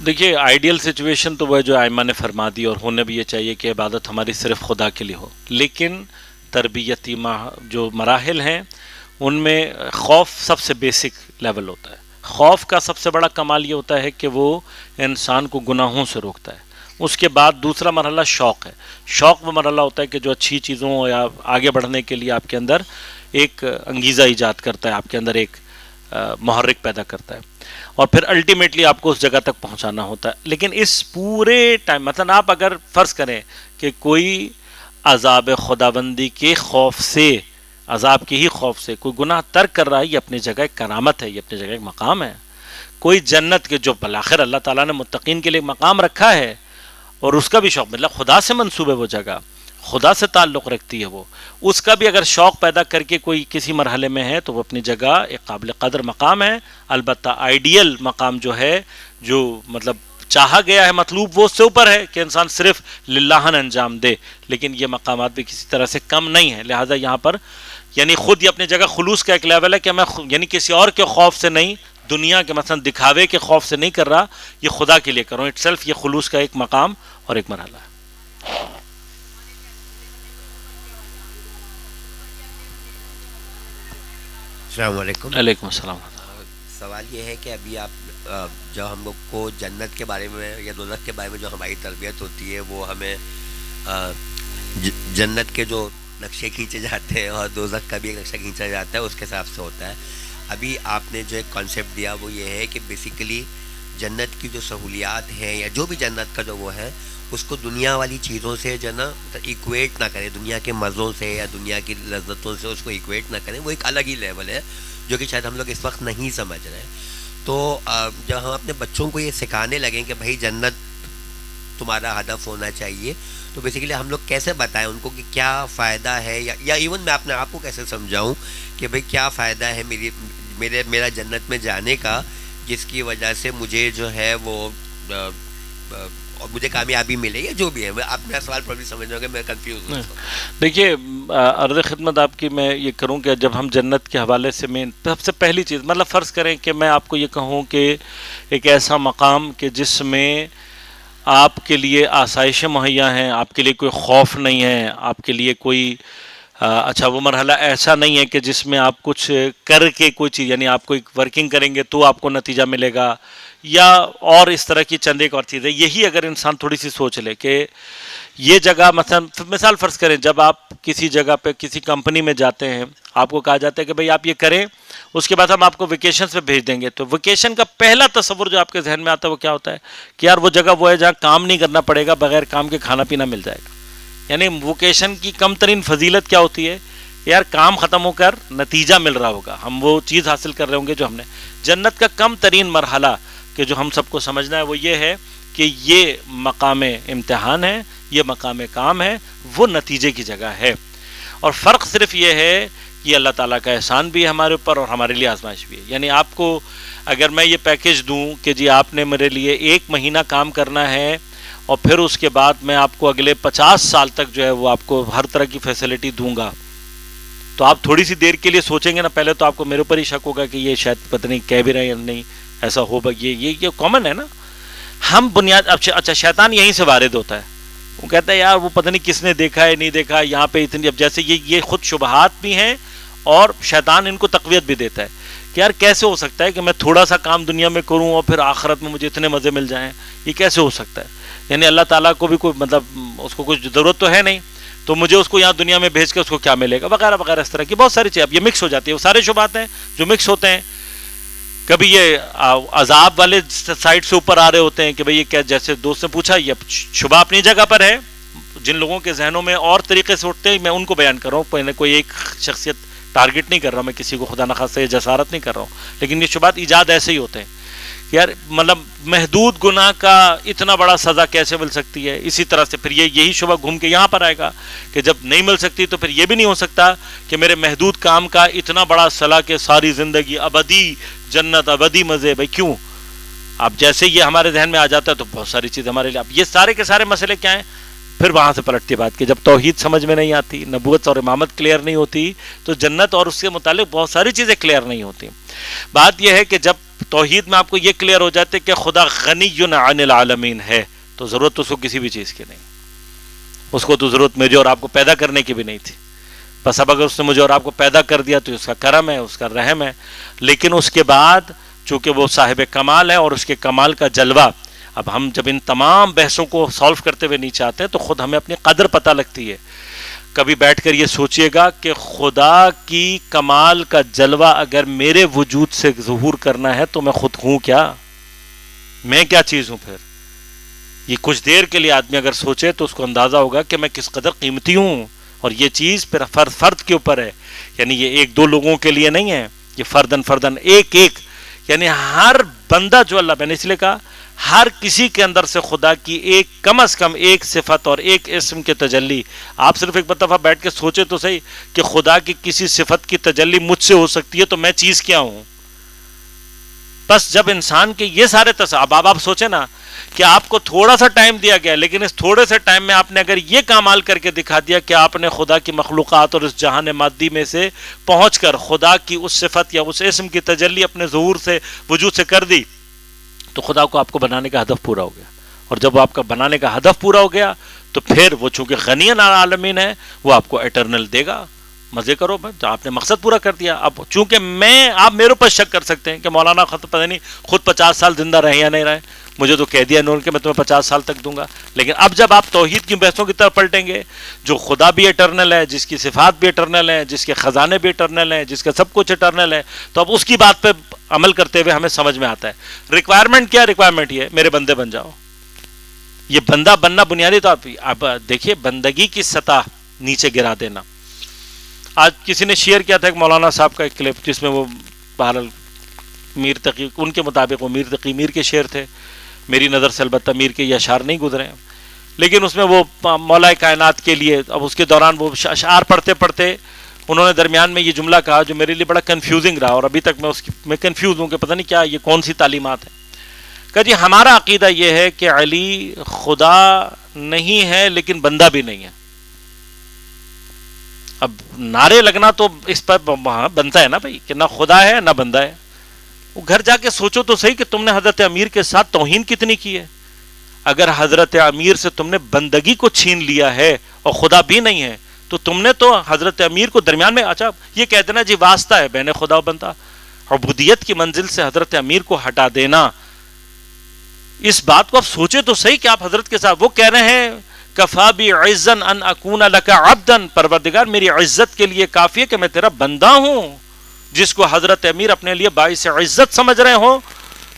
Speaker 1: دیکھیے آئیڈیل سچویشن تو وہ جو آئمہ نے فرما دی اور ہونا بھی یہ چاہیے کہ عبادت ہماری صرف خدا کے لیے ہو، لیکن تربیتی جو مراحل ہیں ان میں خوف سب سے بیسک لیول ہوتا ہے۔ خوف کا سب سے بڑا کمال یہ ہوتا ہے کہ وہ انسان کو گناہوں سے روکتا ہے۔ اس کے بعد دوسرا مرحلہ شوق ہے۔ شوق وہ مرحلہ ہوتا ہے کہ جو اچھی چیزوں یا آگے بڑھنے کے لیے آپ کے اندر ایک انگیزہ ایجاد کرتا ہے، آپ کے اندر ایک محرک پیدا کرتا ہے، اور پھر الٹیمیٹلی آپ کو اس جگہ تک پہنچانا ہوتا ہے۔ لیکن اس پورے ٹائم مثلا آپ اگر فرض کریں کہ کوئی عذاب خداوندی کے خوف سے، عذاب کے ہی خوف سے کوئی گناہ ترک کر رہا ہے، یہ اپنی جگہ ایک کرامت ہے، یہ اپنی جگہ ایک مقام ہے۔ کوئی جنت کے جو بالآخر اللہ تعالیٰ نے متقین کے لیے مقام رکھا ہے اور اس کا بھی شوق، مطلب خدا سے منسوب ہے، وہ جگہ خدا سے تعلق رکھتی ہے، وہ اس کا بھی اگر شوق پیدا کر کے کوئی کسی مرحلے میں ہے تو وہ اپنی جگہ ایک قابل قدر مقام ہے۔ البتہ آئیڈیل مقام جو ہے، جو مطلب چاہا گیا ہے، مطلوب وہ اس سے اوپر ہے کہ انسان صرف للہن انجام دے، لیکن یہ مقامات بھی کسی طرح سے کم نہیں ہیں۔ لہٰذا یہاں پر یعنی خود یہ اپنی جگہ خلوص کا ایک لیول ہے کہ میں یعنی کسی اور کے خوف سے نہیں، دنیا کے مثلا دکھاوے کے خوف سے نہیں کر رہا، یہ خدا کے لیے کر رہا ہوں۔ اٹ سیلف یہ خلوص کا ایک مقام اور ایک مرحلہ ہے۔
Speaker 4: السلام علیکم۔
Speaker 1: علیکم السلام۔
Speaker 4: سوال یہ ہے کہ ابھی آپ جو ہم لوگ کو جنت کے بارے میں یا دوزخ کے بارے میں جو ہماری تربیت ہوتی ہے وہ ہمیں جنت کے جو نقشے کھینچے جاتے ہیں اور دوزخ کا بھی ایک نقشہ کھینچا جاتا ہے، اس کے حساب سے ہوتا ہے۔ ابھی آپ نے جو ایک کانسیپٹ دیا وہ یہ ہے کہ بیسیکلی جنت کی جو سہولیات ہیں یا جو بھی جنت کا جو وہ ہے اس کو دنیا والی چیزوں سے جو ہے نا ایکویٹ نہ کریں، دنیا کے مزوں سے یا دنیا کی لذتوں سے اس کو ایکویٹ نہ کریں۔ وہ ایک الگ ہی لیول ہے جو کہ شاید ہم لوگ اس وقت نہیں سمجھ رہے ہیں۔ تو جب ہم اپنے بچوں کو یہ سکھانے لگیں کہ بھائی جنت تمہارا ہدف ہونا چاہیے، تو بیسیکلی ہم لوگ کیسے بتائیں ان کو کہ کیا فائدہ ہے، یا ایون میں اپنے آپ کو کیسے سمجھاؤں کہ بھائی کیا فائدہ ہے میرا جنت میں جانے کا، جس کی وجہ سے مجھے جو ہے وہ مجھے کامیابی ملے یا جو بھی ہے۔ آپ میرا سوال پرابلی سمجھ رہے ہوں کہ میں کنفیوز ہوں۔
Speaker 1: دیکھیے عرض خدمت آپ کی میں یہ کروں کہ جب ہم جنت کے حوالے سے میں سب سے پہلی چیز مطلب فرض کریں کہ میں آپ کو یہ کہوں کہ ایک ایسا مقام کہ جس میں آپ کے لیے آسائشیں مہیا ہیں، آپ کے لیے کوئی خوف نہیں ہے، آپ کے لیے کوئی اچھا وہ مرحلہ ایسا نہیں ہے کہ جس میں آپ کچھ کر کے کوئی چیز یعنی آپ کوئی ورکنگ کریں گے تو آپ کو نتیجہ ملے گا، یا اور اس طرح کی چند ایک اور چیزیں۔ یہی اگر انسان تھوڑی سی سوچ لے کہ یہ جگہ مثال فرض کریں جب آپ کسی جگہ پہ کسی کمپنی میں جاتے ہیں، آپ کو کہا جاتا ہے کہ بھئی آپ یہ کریں، اس کے بعد ہم آپ کو ویکیشنز پہ بھیج دیں گے، تو ویکیشن کا پہلا تصور جو آپ کے ذہن میں آتا ہے وہ کیا ہوتا ہے کہ یار وہ جگہ وہ ہے جہاں کام نہیں کرنا پڑے گا، بغیر کام کے کھانا پینا مل جائے گا۔ یعنی ویکیشن کی کم ترین فضیلت کیا ہوتی ہے؟ یار کام ختم ہو کر نتیجہ مل رہا ہوگا، ہم وہ چیز حاصل کر رہے ہوں گے جو ہم نے۔ جنت کا کم ترین مرحلہ کہ جو ہم سب کو سمجھنا ہے وہ یہ ہے کہ یہ مقام امتحان ہے، یہ مقام کام ہے، وہ نتیجے کی جگہ ہے۔ اور فرق صرف یہ ہے کہ اللہ تعالیٰ کا احسان بھی ہے ہمارے اوپر اور ہمارے لیے آزمائش بھی ہے. یعنی آپ کو اگر میں یہ پیکیج دوں کہ جی آپ نے میرے لیے 1 مہینہ کام کرنا ہے اور پھر اس کے بعد میں آپ کو اگلے 50 سال تک جو ہے وہ آپ کو ہر طرح کی فیسلٹی دوں گا, تو آپ تھوڑی سی دیر کے لیے سوچیں گے نا, پہلے تو آپ کو میرے اوپر ہی شک ہوگا کہ یہ شاید پتہ نہیں کہہ بھی رہے ہیں یا نہیں, ایسا ہو. یہ کامن ہے نا. ہم بنیاد اچھا شیطان یہیں سے وارد ہوتا ہے, وہ کہتا ہے یار وہ پتہ نہیں کس نے دیکھا ہے نہیں دیکھا یہاں پہ اتنی, اب جیسے یہ خود شبہات بھی ہیں اور شیطان ان کو تقویت بھی دیتا ہے کہ یار کیسے ہو سکتا ہے کہ میں تھوڑا سا کام دنیا میں کروں اور پھر آخرت میں مجھے اتنے مزے مل جائیں, یہ کیسے ہو سکتا ہے. یعنی اللہ تعالیٰ کو بھی کوئی مطلب اس کو کچھ ضرورت تو ہے نہیں, تو مجھے اس کو یہاں دنیا میں بھیج کے اس کو کیا ملے گا وغیرہ وغیرہ, اس طرح کی بہت ساری چیزیں اب یہ مکس ہو جاتی ہے. وہ سارے شبہات ہیں جو مکس ہوتے ہیں. کبھی یہ عذاب والے سائٹ سے اوپر آ رہے ہوتے ہیں کہ بھئی یہ کیا, جیسے دوست نے پوچھا, یہ شبہ اپنی جگہ پر ہے. جن لوگوں کے ذہنوں میں اور طریقے سے اٹھتے ہیں میں ان کو بیان کر رہا ہوں, کوئی ایک شخصیت ٹارگٹ نہیں کر رہا میں کسی کو, خدا نخواستہ یہ جسارت نہیں کر رہا ہوں, لیکن یہ شبہات ایجاد ایسے ہی ہوتے ہیں کہ یار مطلب محدود گناہ کا اتنا بڑا سزا کیسے مل سکتی ہے. اسی طرح سے پھر یہی شبہ گھوم کے یہاں پر آئے گا کہ جب نہیں مل سکتی تو پھر یہ بھی نہیں ہو سکتا کہ میرے محدود کام کا اتنا بڑا صلاح کہ ساری زندگی ابدی جنت ابدی مزے. بھائی کیوں؟ اب جیسے یہ ہمارے ذہن میں آ جاتا ہے تو بہت ساری چیز ہمارے لیے, اب یہ سارے کے سارے مسئلے کیا ہیں, پھر وہاں سے پلٹتی بات کہ جب توحید سمجھ میں نہیں آتی, نبوت اور امامت کلیئر نہیں ہوتی, تو جنت اور اس کے متعلق بہت ساری چیزیں کلیئر نہیں ہوتی. بات یہ ہے کہ جب توحید میں آپ کو یہ کلیئر ہو جاتے کہ خدا غنی عن العالمین ہے, تو ضرورت اس کو کسی بھی چیز کی نہیں, اس کو تو ضرورت مجھے اور آپ کو پیدا کرنے کی بھی نہیں تھی. بس اب اگر اس نے مجھے اور آپ کو پیدا کر دیا تو اس کا کرم ہے, اس کا رحم ہے. لیکن اس کے بعد چونکہ وہ صاحب کمال ہے اور اس کے کمال کا جلوہ, اب ہم جب ان تمام بحثوں کو سالو کرتے ہوئے نیچے آتے ہیں تو خود ہمیں اپنی قدر پتہ لگتی ہے. کبھی بیٹھ کر یہ سوچئے گا کہ خدا کی کمال کا جلوہ اگر میرے وجود سے ظہور کرنا ہے تو میں خود ہوں کیا, میں کیا چیز ہوں. پھر یہ کچھ دیر کے لیے آدمی اگر سوچے تو اس کو اندازہ ہوگا کہ میں کس قدر قیمتی ہوں. اور یہ چیز پھر فرد کے اوپر ہے, یعنی یہ 1-2 لوگوں کے لیے نہیں ہے, یہ فردن ایک یعنی ہر بندہ جو اللہ, میں نے اس لیے کہا ہر کسی کے اندر سے خدا کی ایک کم از کم ایک صفت اور ایک اسم کے تجلی. آپ صرف ایک دفعہ بیٹھ کے سوچے تو صحیح کہ خدا کی کسی صفت کی تجلی مجھ سے ہو سکتی ہے تو میں چیز کیا ہوں. بس جب انسان کے یہ سارے اب آپ سوچیں نا کہ آپ کو تھوڑا سا ٹائم دیا گیا, لیکن اس تھوڑے سے ٹائم میں آپ نے اگر یہ کمال کر کے دکھا دیا کہ آپ نے خدا کی مخلوقات اور اس جہان مادی میں سے پہنچ کر خدا کی اس صفت یا اس اسم کی تجلی اپنے ظہور سے وجود سے کر دی, تو خدا کو آپ کو بنانے کا ہدف پورا ہو گیا. اور جب آپ کا بنانے کا ہدف پورا ہو گیا تو پھر وہ چونکہ غنی العالمین ہے وہ آپ کو ایٹرنل دے گا. مزے کرو, آپ نے مقصد پورا کر دیا. اب چونکہ آپ میرے اوپر شک کر سکتے ہیں کہ مولانا پتہ نہیں خود 50 سال زندہ رہے یا نہیں رہے, مجھے تو کہہ دیا انہوں نے کہ میں تمہیں 50 سال تک دوں گا. لیکن اب جب آپ توحید کی بحثوں کی طرف پلٹیں گے, جو خدا بھی ایٹرنل ہے, جس کی صفات بھی ایٹرنل ہیں, جس کے خزانے بھی ایٹرنل ہیں, جس کا سب کچھ ایٹرنل ہے, تو اب اس کی بات پہ عمل کرتے ہوئے ہمیں سمجھ میں آتا ہے ریکوائرمنٹ کیا. ریکوائرمنٹ یہ میرے بندے بن جاؤ. یہ بندہ بننا بنیادی طور پہ اب دیکھیے بندگی کی سطح نیچے گرا دینا. آج کسی نے شیئر کیا تھا ایک مولانا صاحب کا ایک کلپ, جس میں وہ بہرحال میر تقی, ان کے مطابق وہ میر تقی میر کے شعر تھے, میری نظر سے البتہ میر کے یہ اشعار نہیں گزرے, لیکن اس میں وہ مولا کائنات کے لیے, اب اس کے دوران وہ اشعار پڑھتے پڑھتے انہوں نے درمیان میں یہ جملہ کہا جو میرے لیے بڑا کنفیوزنگ رہا, اور ابھی تک میں کنفیوز ہوں کہ پتہ نہیں کیا یہ کون سی تعلیمات ہیں. کہ جی ہمارا عقیدہ یہ ہے کہ علی خدا نہیں ہے لیکن بندہ بھی نہیں ہے. اب نعرے لگنا تو اس پر بنتا ہے نا بھائی کہ نہ خدا ہے نہ بندہ ہے. وہ گھر جا کے سوچو تو صحیح کہ تم نے حضرت امیر کے ساتھ توہین کتنی کی ہے. اگر حضرت امیر سے تم نے بندگی کو چھین لیا ہے اور خدا بھی نہیں ہے تو تم نے تو حضرت امیر کو درمیان میں, اچھا یہ کہہ دینا جی واسطہ ہے بین خدا و بندہ, عبودیت کی منزل سے حضرت امیر کو ہٹا دینا, اس بات کو آپ سوچے تو صحیح کہ آپ حضرت کے ساتھ, وہ کہہ رہے ہیں کفا بی عزن ان اکون لک عبدا, پروردگار میری عزت کے لیے کافی ہے کہ میں تیرا بندہ ہوں, جس کو حضرت امیر اپنے لیے باعث عزت سمجھ رہے ہو.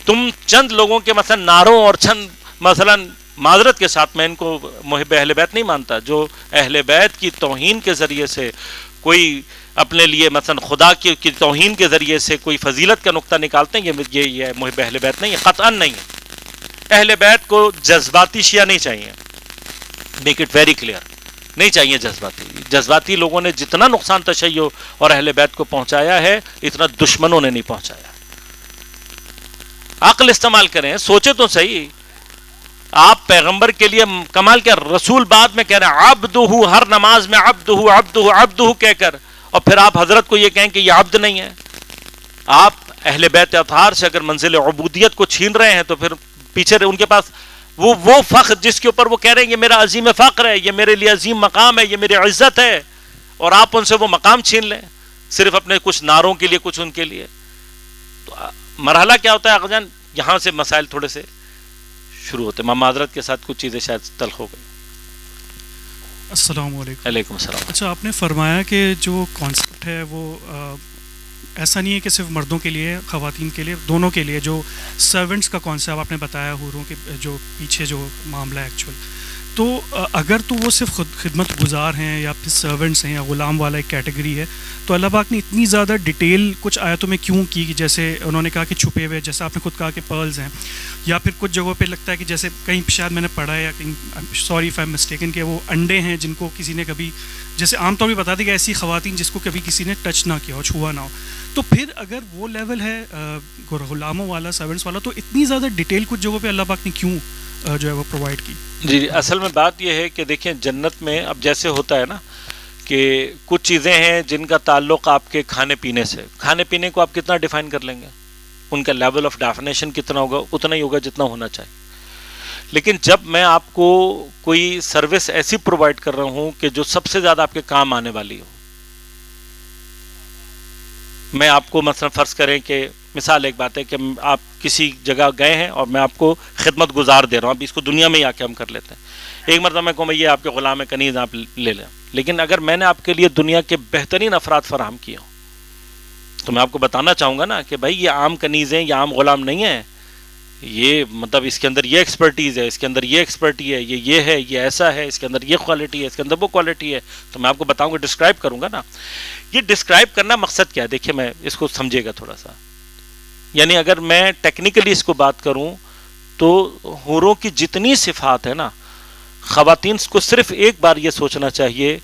Speaker 1: تم چند لوگوں کے مثلا نعروں اور چند مثلا معذرت کے ساتھ میں ان کو محب اہل بیت نہیں مانتا, جو اہل بیت کی توہین کے ذریعے سے کوئی اپنے لیے مثلا خدا کی توہین کے ذریعے سے کوئی فضیلت کا نقطہ نکالتے ہیں, یہ محب اہل بیت نہیں ہے, قطعاً نہیں ہے. اہل بیت کو جذباتی شیعہ نہیں چاہیے, میک اٹ ویری کلیئر. نہیں چاہیے جذباتی لوگوں نے جتنا نقصان تشیع اور اہل بیت کو پہنچایا ہے اتنا دشمنوں نے نہیں پہنچایا. عقل استعمال کریں, سوچے تو صحیح. آپ پیغمبر کے لیے کمال کیا, رسول بعد میں کہہ رہے ہیں عبدہ, ہر نماز میں عبدہ عبدہ عبدہ کہہ کر, اور پھر آپ حضرت کو یہ کہیں کہ یہ عبد نہیں ہے. آپ اہل بیت اطہار سے اگر منزل عبودیت کو چھین رہے ہیں تو پھر پیچھے ان کے پاس وہ فخر جس کے اوپر وہ کہہ رہے ہیں یہ میرا عظیم فخر ہے, یہ میرے لیے عظیم مقام ہے, یہ میری عزت ہے, اور آپ ان سے وہ مقام چھین لیں صرف اپنے کچھ نعروں کے لیے, کچھ ان کے لیے. تو مرحلہ کیا ہوتا ہے آقا جان, یہاں سے مسائل تھوڑے سے شروع ہوتے ہیں. ماما حضرت کے ساتھ کچھ چیزیں شاید تلخ ہو گئی.
Speaker 5: السلام علیکم.
Speaker 1: علیکم السلام.
Speaker 5: اچھا, آپ نے فرمایا کہ جو کانسیپٹ ہے وہ ایسا نہیں ہے کہ صرف مردوں کے لیے, خواتین کے لیے, دونوں کے لیے. جو سرونٹس کا کانسیپٹ آپ نے بتایا, حوروں کے جو پیچھے جو معاملہ ہے ایکچوئل, تو اگر تو وہ صرف خدمت گزار ہیں یا پھر سرونٹس ہیں یا غلام والا ایک کیٹیگری ہے, تو اللہ پاک نے اتنی زیادہ ڈیٹیل کچھ آیتوں میں کیوں کی؟ جیسے انہوں نے کہا کہ چھپے ہوئے, جیسے آپ نے خود کہا کہ پرلز ہیں, یا پھر کچھ جگہوں پہ لگتا ہے کہ جیسے کہیں شاید میں نے پڑھا ہے یا کہیں, sorry if I am mistaken, کہ وہ انڈے ہیں جن کو کسی نے کبھی, جیسے عام طور پہ بتا دیں کہ ایسی خواتین جس کو کبھی کسی نے ٹچ نہ کیا ہو, چھوا نہ ہو. تو پھر اگر وہ لیول ہے غلاموں والا, سرونٹس والا, تو اتنی زیادہ ڈیٹیل کچھ جگہوں پہ اللہ پاک نے کیوں جو ہے وہ پرووائڈ کی؟
Speaker 1: جی, اصل میں بات یہ ہے کہ دیکھیں جنت میں اب جیسے ہوتا ہے نا کہ کچھ چیزیں ہیں جن کا تعلق آپ کے کھانے پینے سے, کھانے پینے کو آپ کتنا ڈیفائن کر لیں گے, ان کا لیول آف ڈیفینیشن کتنا ہوگا, اتنا ہی ہوگا جتنا ہونا چاہیے. لیکن جب میں آپ کو کوئی سروس ایسی پرووائڈ کر رہا ہوں کہ جو سب سے زیادہ آپ کے کام آنے والی ہو, میں آپ کو مثلا فرض کریں کہ مثال ایک بات ہے کہ آپ کسی جگہ گئے ہیں اور میں آپ کو خدمت گزار دے رہا ہوں, اب اس کو دنیا میں ہی آ کے ہم کر لیتے ہیں. ایک مرتبہ میں کہوں یہ آپ کے غلام کنیز آپ لے لیں, لیکن اگر میں نے آپ کے لیے دنیا کے بہترین افراد فراہم کیے ہوں تو میں آپ کو بتانا چاہوں گا نا کہ بھائی یہ عام کنیز ہیں, یہ عام غلام نہیں ہیں, یہ مطلب اس کے اندر یہ ایکسپرٹیز ہے, اس کے اندر یہ ایکسپرٹی ہے, یہ ہے, یہ ایسا ہے, اس کے اندر یہ کوالٹی ہے, اس کے اندر وہ کوالٹی ہے. تو میں آپ کو بتاؤں گا, ڈسکرائب کروں گا نا. یہ ڈسکرائب کرنا مقصد کیا ہے, دیکھیے میں اس کو سمجھے گا تھوڑا سا. یعنی اگر میں ٹیکنیکلی اس کو بات کروں تو حوروں کی جتنی صفات ہے نا, خواتین کو صرف ایک بار یہ سوچنا چاہیے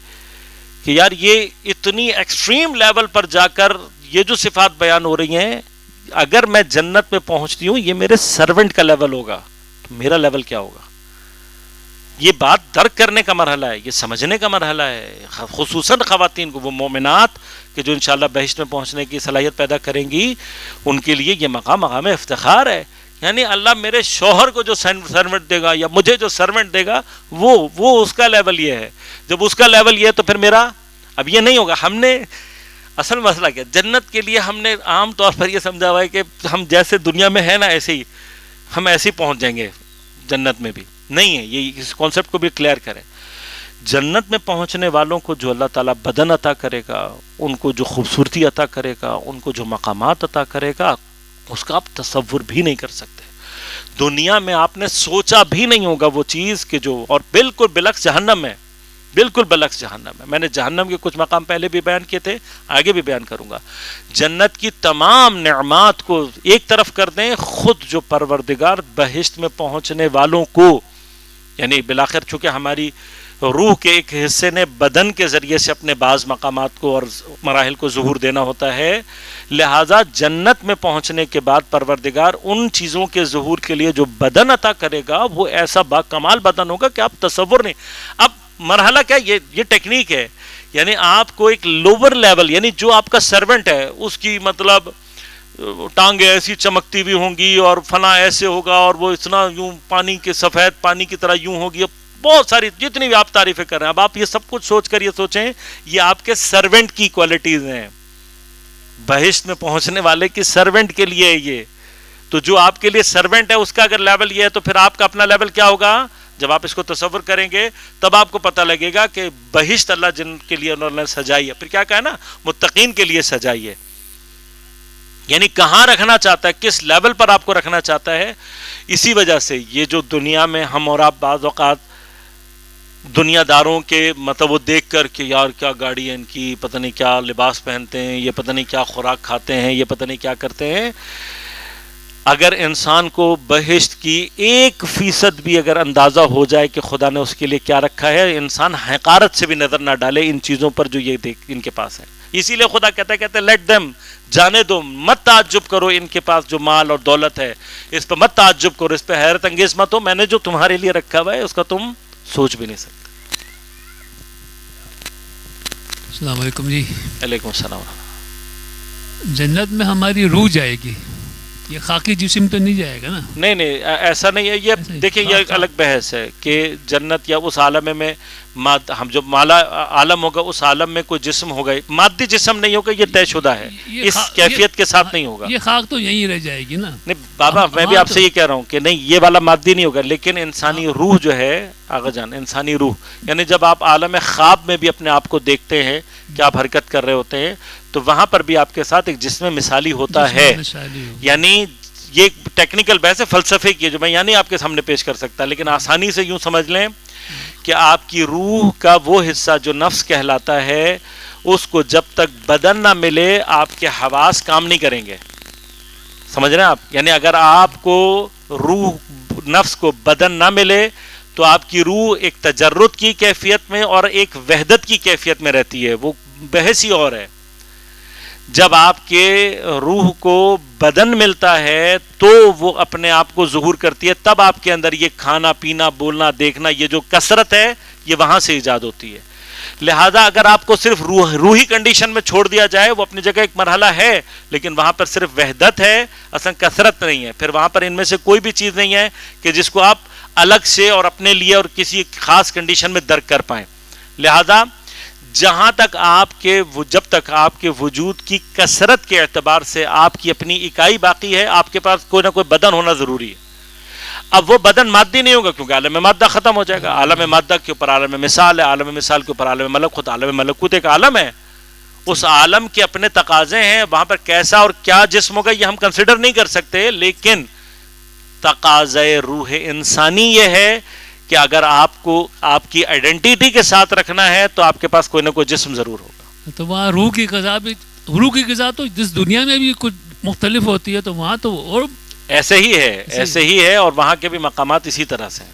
Speaker 1: کہ یار یہ اتنی ایکسٹریم لیول پر جا کر یہ جو صفات بیان ہو رہی ہیں, اگر میں جنت میں پہنچتی ہوں یہ میرے سرونٹ کا لیول ہوگا تو میرا لیول کیا ہوگا. یہ بات درک کرنے کا مرحلہ ہے, یہ سمجھنے کا مرحلہ ہے, خصوصاً خواتین کو, وہ مومنات کہ جو انشاءاللہ بہشت میں پہنچنے کی صلاحیت پیدا کریں گی, ان کے لیے یہ مقام افتخار ہے. یعنی اللہ میرے شوہر کو جو سرونٹ دے گا یا مجھے جو سرونٹ دے گا وہ اس کا لیول یہ ہے. جب اس کا لیول یہ ہے تو پھر میرا اب یہ نہیں ہوگا. ہم نے اصل مسئلہ کیا, جنت کے لیے ہم نے عام طور پر یہ سمجھا ہوا ہے کہ ہم جیسے دنیا میں ہیں نا ایسے ہی ہم ایسے ہی پہنچ جائیں گے جنت میں بھی. نہیں ہے, یہ اس کانسیپٹ کو بھی کلیئر کریں. جنت میں پہنچنے والوں کو جو اللہ تعالیٰ بدن عطا کرے گا, ان کو جو خوبصورتی عطا کرے گا, ان کو جو مقامات عطا کرے گا, اس کا آپ تصور بھی نہیں کر سکتے. دنیا میں آپ نے سوچا بھی نہیں ہوگا وہ چیز کہ جو, اور بالکل برعکس جہنم ہے, بالکل برعکس جہنم ہے. میں نے جہنم کے کچھ مقام پہلے بھی بیان کیے تھے, آگے بھی بیان کروں گا. جنت کی تمام نعمات کو ایک طرف کر دیں, خود جو پروردگار بہشت میں پہنچنے والوں کو, یعنی بالآخر چونکہ ہماری روح کے ایک حصے نے بدن کے ذریعے سے اپنے بعض مقامات کو اور مراحل کو ظہور دینا ہوتا ہے, لہٰذا جنت میں پہنچنے کے بعد پروردگار ان چیزوں کے ظہور کے لیے جو بدن عطا کرے گا وہ ایسا با کمال بدن ہوگا کہ آپ تصور نہیں. اب مرحلہ کیا, یہ ٹیکنیک ہے. یعنی آپ کو ایک لوور لیول, یعنی جو آپ کا سرونٹ ہے اس کی مطلب ٹانگیں ایسی چمکتی بھی ہوں گی اور فنا ایسے ہوگا اور وہ اتنا یوں پانی کے سفید پانی کی طرح یوں ہوگی, بہت ساری جتنی بھی آپ تعریفیں کر رہے ہیں. اب آپ یہ سب کچھ سوچ کر یہ سوچیں یہ آپ کے سرونٹ کی کوالٹیز ہیں, بہشت میں پہنچنے والے کی سرونٹ کے لیے یہ. تو جو آپ کے لیے سرونٹ ہے اس کا اگر لیول یہ ہے تو پھر آپ کا اپنا لیول کیا ہوگا. جب آپ اس کو تصور کریں گے تب آپ کو پتہ لگے گا کہ بہشت اللہ جن کے لیے انہوں نے سجائی ہے, پھر کیا کہا نا, متقین کے لیے سجائی ہے. یعنی کہاں رکھنا چاہتا ہے, کس لیول پر آپ کو رکھنا چاہتا ہے. اسی وجہ سے یہ جو دنیا میں ہم اور آپ بعض اوقات دنیا داروں کے مطلب وہ دیکھ کر کہ یار کیا گاڑی ہے ان کی, پتہ نہیں کیا لباس پہنتے ہیں, یہ پتہ نہیں کیا خوراک کھاتے ہیں, یہ پتہ نہیں کیا کرتے ہیں. اگر انسان کو بہشت کی 1% بھی اگر اندازہ ہو جائے کہ خدا نے اس کے لیے کیا رکھا ہے، انسان حقارت سے بھی نظر نہ ڈالے ان چیزوں پر جو یہ ان کے پاس ہے. اسی لیے خدا کہتے ہیں لیٹ دیم، جانے دو، مت تعجب کرو ان کے پاس جو مال اور دولت ہے، اس پہ مت تعجب کرو، اس پہ حیرت انگیز مت ہو، میں نے جو تمہارے لیے رکھا ہوا ہے اس کا تم سوچ بھی نہیں سکتے.
Speaker 6: السلام علیکم جی.
Speaker 1: علیکم السلام.
Speaker 6: جنت میں ہماری روح جائے گی، یہ خاکی جسم تو نہیں جائے گا نا؟
Speaker 1: نہیں ایسا نہیں ہے. یہ دیکھیں یہ ایک الگ بحث ہے کہ جنت یا اس عالم میں ہم جو مالا عالم ہوگا اس عالم میں کوئی جسم ہوگا، مادی جسم نہیں ہوگا، یہ طے شدہ ہے، اس کیفیت کے ساتھ نہیں ہوگا.
Speaker 6: یہ خاک تو یہیں رہ جائے گی نا.
Speaker 1: نہیں بابا، میں بھی آپ سے یہ کہہ رہا ہوں کہ نہیں یہ والا مادی نہیں ہوگا، لیکن انسانی روح جو ہے آغا جان، انسانی روح، یعنی جب آپ عالم خواب میں بھی اپنے آپ کو دیکھتے ہیں کہ آپ حرکت کر رہے ہوتے ہیں تو وہاں پر بھی آپ کے ساتھ ایک جسم مثالی ہوتا ہے. یعنی یہ ٹیکنیکل بحث ہے فلسفے کی جو میں یعنی آپ کے سامنے پیش کر سکتا، لیکن آسانی سے یوں سمجھ لیں کہ آپ کی روح کا وہ حصہ جو نفس کہلاتا ہے، اس کو جب تک بدن نہ ملے آپ کے حواس کام نہیں کریں گے. سمجھ رہے ہیں آپ؟ یعنی اگر آپ کو روح نفس کو بدن نہ ملے تو آپ کی روح ایک تجرد کی کیفیت میں اور ایک وحدت کی کیفیت میں رہتی ہے، وہ بحث ہی اور ہے. جب آپ کے روح کو بدن ملتا ہے تو وہ اپنے آپ کو ظہور کرتی ہے، تب آپ کے اندر یہ کھانا پینا بولنا دیکھنا یہ جو کثرت ہے یہ وہاں سے ایجاد ہوتی ہے. لہذا اگر آپ کو صرف روحی کنڈیشن میں چھوڑ دیا جائے، وہ اپنی جگہ ایک مرحلہ ہے لیکن وہاں پر صرف وحدت ہے، اصلا کثرت نہیں ہے. پھر وہاں پر ان میں سے کوئی بھی چیز نہیں ہے کہ جس کو آپ الگ سے اور اپنے لیے اور کسی خاص کنڈیشن میں درک کر پائیں. لہذا جہاں تک جب تک آپ کے وجود کی کثرت کے اعتبار سے آپ کی اپنی اکائی باقی ہے، آپ کے پاس کوئی نہ کوئی بدن ہونا ضروری ہے. اب وہ بدن مادی نہیں ہوگا کیونکہ عالم مادہ ختم ہو جائے گا. عالم مادہ کے اوپر عالم مثال ہے، عالم مثال کے اوپر عالم ملکوت. عالم ملکوت ایک عالم ہے، اس عالم کے اپنے تقاضے ہیں، وہاں پر کیسا اور کیا جسم ہوگا یہ ہم کنسیڈر نہیں کر سکتے. لیکن تقاضے روح انسانی یہ ہے کہ اگر آپ کو آپ کی آئیڈینٹی کے ساتھ رکھنا ہے تو آپ کے پاس کوئی نہ کوئی جسم ضرور ہوگا.
Speaker 6: تو وہاں روح کی غذا تو جس دنیا میں بھی کچھ مختلف ہوتی ہے تو وہاں تو اور
Speaker 1: ایسے ہی ہے اور وہاں کے بھی مقامات اسی طرح سے ہیں.